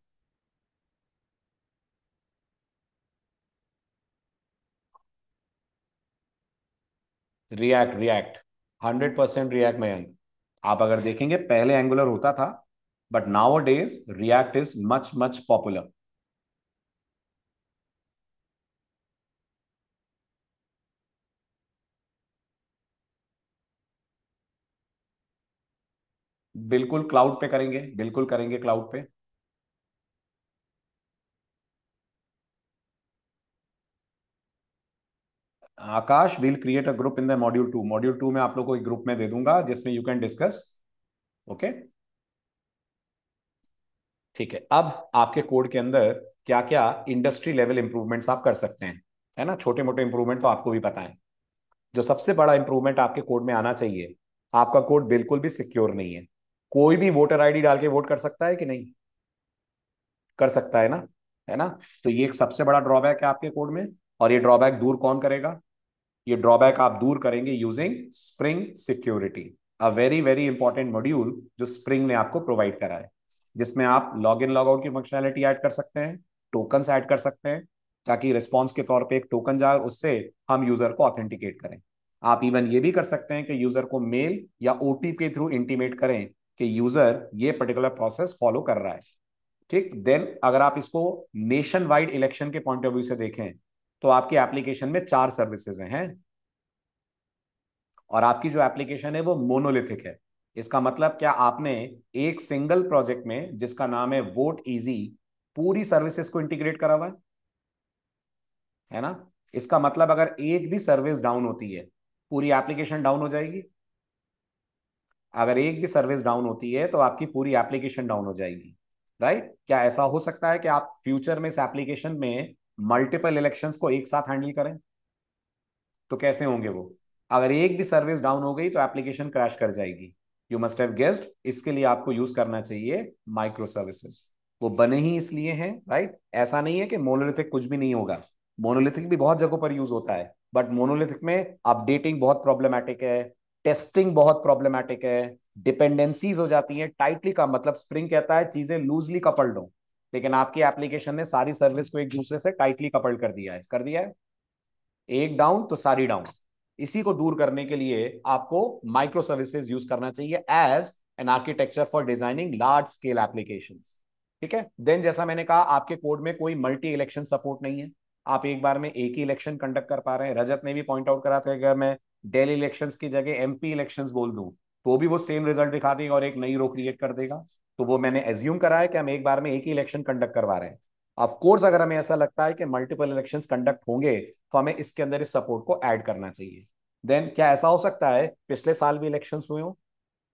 रिएक्ट, रिएक्ट 100% रिएक्ट में आप अगर देखेंगे पहले एंगुलर होता था, but nowadays React is much much popular. बिल्कुल क्लाउड पे करेंगे, बिल्कुल करेंगे क्लाउड पे। Akash will create a group in the module 2, module 2 में आप लोग को एक ग्रुप में दे दूंगा जिसमें यू कैन डिस्कस। ओके, ठीक है। अब आपके कोड के अंदर क्या क्या इंडस्ट्री लेवल इंप्रूवमेंट्स आप कर सकते हैं, है ना? छोटे मोटे इंप्रूवमेंट तो आपको भी पता है। जो सबसे बड़ा इंप्रूवमेंट आपके कोड में आना चाहिए, आपका कोड बिल्कुल भी सिक्योर नहीं है। कोई भी वोटर आईडी डाल के वोट कर सकता है कि नहीं? कर सकता है ना, है ना? तो ये एक सबसे बड़ा ड्रॉबैक है आपके कोड में, और ये ड्रॉबैक दूर कौन करेगा? ये ड्रॉबैक आप दूर करेंगे using spring security, a very very important module जो स्प्रिंग ने आपको प्रोवाइड करा है, जिसमें आप लॉग इन लॉग आउट की फंक्शनैलिटी ऐड कर सकते हैं, टोकन्स ऐड कर सकते हैं, ताकि रिस्पॉन्स के तौर पे एक टोकन जाए, उससे हम यूजर को ऑथेंटिकेट करें। आप इवन ये भी कर सकते हैं कि यूजर को मेल या ओटीपी के थ्रू इंटीमेट करें कि यूजर ये पर्टिकुलर प्रोसेस फॉलो कर रहा है। ठीक, देन अगर आप इसको नेशन वाइड इलेक्शन के पॉइंट ऑफ व्यू से देखें तो आपकी एप्लीकेशन में 4 सर्विसेज हैं, और आपकी जो एप्लीकेशन है वो मोनोलिथिक है। इसका मतलब क्या, आपने एक सिंगल प्रोजेक्ट में जिसका नाम है वोट इजी पूरी सर्विसेज को इंटीग्रेट करा हुआ है ना। इसका मतलब अगर एक भी सर्विस डाउन होती है पूरी एप्लीकेशन डाउन हो जाएगी। अगर एक भी सर्विस डाउन होती है तो आपकी पूरी एप्लीकेशन डाउन हो जाएगी, राइट। क्या ऐसा हो सकता है कि आप फ्यूचर में इस एप्लीकेशन में मल्टीपल इलेक्शंस को एक साथ हैंडल करें? तो कैसे होंगे वो? अगर एक भी सर्विस डाउन हो गई तो एप्लीकेशन क्रैश कर जाएगी। यू मस्ट हैव गेस्ड, इसके लिए आपको यूज करना चाहिए माइक्रो सर्विसेज। वो बने ही इसलिए हैं, राइट। ऐसा नहीं है कि मोनोलिथिक कुछ भी नहीं होगा, मोनोलिथिक भी बहुत जगहों पर यूज होता है, बट मोनोलिथिक में अपडेटिंग बहुत प्रॉब्लमैटिक है, टेस्टिंग बहुत प्रॉब्लमैटिक है, डिपेंडेंसीज हो जाती हैं टाइटली। का मतलब स्प्रिंग कहता है चीजें लूजली कपल्ड हो, लेकिन आपकी एप्लीकेशन ने सारी सर्विस को एक दूसरे से टाइटली कपल्ड कर दिया है, कर दिया है। एक डाउन तो सारी डाउन। इसी को दूर करने के लिए आपको माइक्रो सर्विसेज यूज करना चाहिए as an architecture for designing large scale applications. ठीक है, देन जैसा मैंने कहा आपके कोड में कोई मल्टी इलेक्शन सपोर्ट नहीं है, आप एक बार में एक ही इलेक्शन कंडक्ट कर पा रहे हैं। रजत ने भी पॉइंट आउट करा था कि अगर मैं डेली इलेक्शंस की जगह एमपी इलेक्शंस बोल दूं तो भी वो सेम रिजल्ट दिखा देगा और एक नई रो क्रिएट कर देगा। तो वो मैंने एज्यूम करा है कि हम एक बार में एक ही इलेक्शन कंडक्ट करवा रहे हैं। ऑफ कोर्स अगर हमें ऐसा लगता है कि मल्टीपल इलेक्शंस कंडक्ट होंगे तो हमें इसके अंदर इस सपोर्ट को ऐड करना चाहिए। देन क्या ऐसा हो सकता है पिछले साल भी इलेक्शंस हुए हो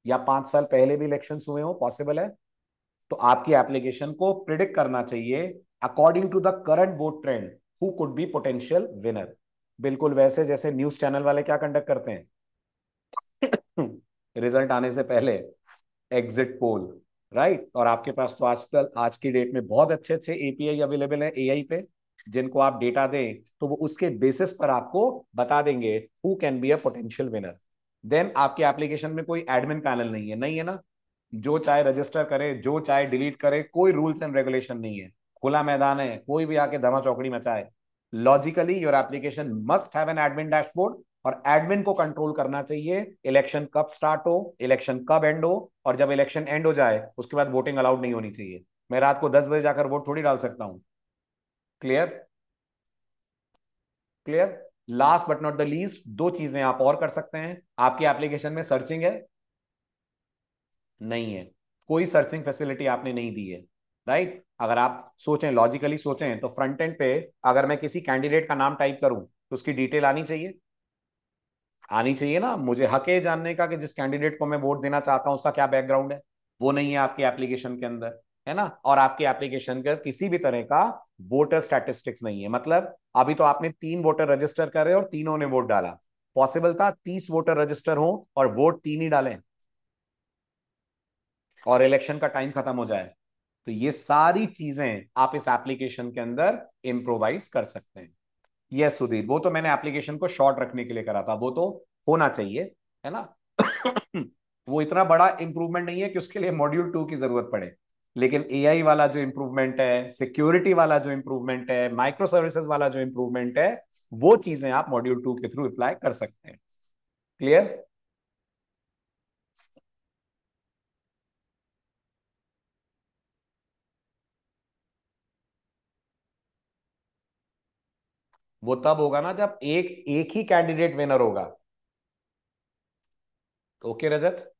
या 5 साल पहले भी इलेक्शंस हुए हो? पॉसिबल है। तो आपकी एप्लीकेशन को प्रिडिक्ट करना चाहिए according to the current vote trend who could be potential winner. बिल्कुल वैसे जैसे न्यूज चैनल वाले क्या कंडक्ट करते हैं रिजल्ट आने से पहले एग्जिट पोल, राइट। और आपके पास तो आजकल आज की डेट में बहुत अच्छे अच्छे एपीआई अवेलेबल है एआई पे, जिनको आप डेटा दें तो वो उसके बेसिस पर आपको बता देंगे who can be a potential winner. Then आपके एप्लीकेशन में कोई एडमिन पैनल नहीं है, नहीं है ना। जो चाहे रजिस्टर करे, जो चाहे डिलीट करे, कोई रूल्स एंड रेगुलेशन नहीं है, खुला मैदान है, कोई भी आके धमा चौकड़ी मचाए। Logically your application must have an admin dashboard, और एडमिन को कंट्रोल करना चाहिए इलेक्शन कब स्टार्ट हो, इलेक्शन कब एंड हो, और जब इलेक्शन एंड हो जाए उसके बाद वोटिंग अलाउड नहीं होनी चाहिए। मैं रात को 10 बजे जाकर वोट थोड़ी डाल सकता हूं। Clear? Clear. Last but not the least, दो चीजें आप और कर सकते हैं। आपकी एप्लीकेशन में सर्चिंग है? नहीं है, कोई सर्चिंग फैसिलिटी आपने नहीं दी है, राइट। अगर आप सोचें, लॉजिकली सोचें, तो फ्रंट एंड पे अगर मैं किसी कैंडिडेट का नाम टाइप करूं तो उसकी डिटेल आनी चाहिए, आनी चाहिए ना। मुझे हक है जानने का कि जिस कैंडिडेट को मैं वोट देना चाहता हूं उसका क्या बैकग्राउंड है। वो नहीं है आपकी एप्लीकेशन के अंदर, है ना। और आपकी एप्लीकेशन का किसी भी तरह का वोटर स्टैटिस्टिक्स नहीं है। मतलब अभी तो आपने 3 वोटर रजिस्टर करे और तीनों ने वोट डाला, पॉसिबल था 30 वोटर रजिस्टर हो और वोट 3 ही डालें और इलेक्शन का टाइम खत्म हो जाए। तो ये सारी चीजें आप इस एप्लीकेशन के अंदर इम्प्रोवाइज कर सकते हैं। यस सुधीर, वो तो मैंने एप्लीकेशन को शॉर्ट रखने के लिए करा था, वो तो होना चाहिए, है ना। वो इतना बड़ा इंप्रूवमेंट नहीं है कि उसके लिए मॉड्यूल 2 की जरूरत पड़े, लेकिन एआई वाला जो इंप्रूवमेंट है, सिक्योरिटी वाला जो इंप्रूवमेंट है, माइक्रो सर्विसेज वाला जो इंप्रूवमेंट है, वो चीजें आप मॉड्यूल 2 के थ्रू अप्लाई कर सकते हैं। क्लियर? वो तब होगा ना जब एक एक ही कैंडिडेट विनर होगा। ओके रजत,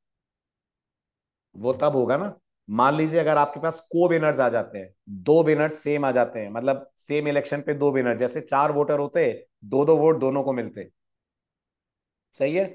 वो तब होगा ना। मान लीजिए अगर आपके पास को विनर्स आ जाते हैं, 2 विनर्स सेम आ जाते हैं, मतलब सेम इलेक्शन पे 2 विनर, जैसे 4 वोटर होते, 2-2 वोट दोनों को मिलते। सही है।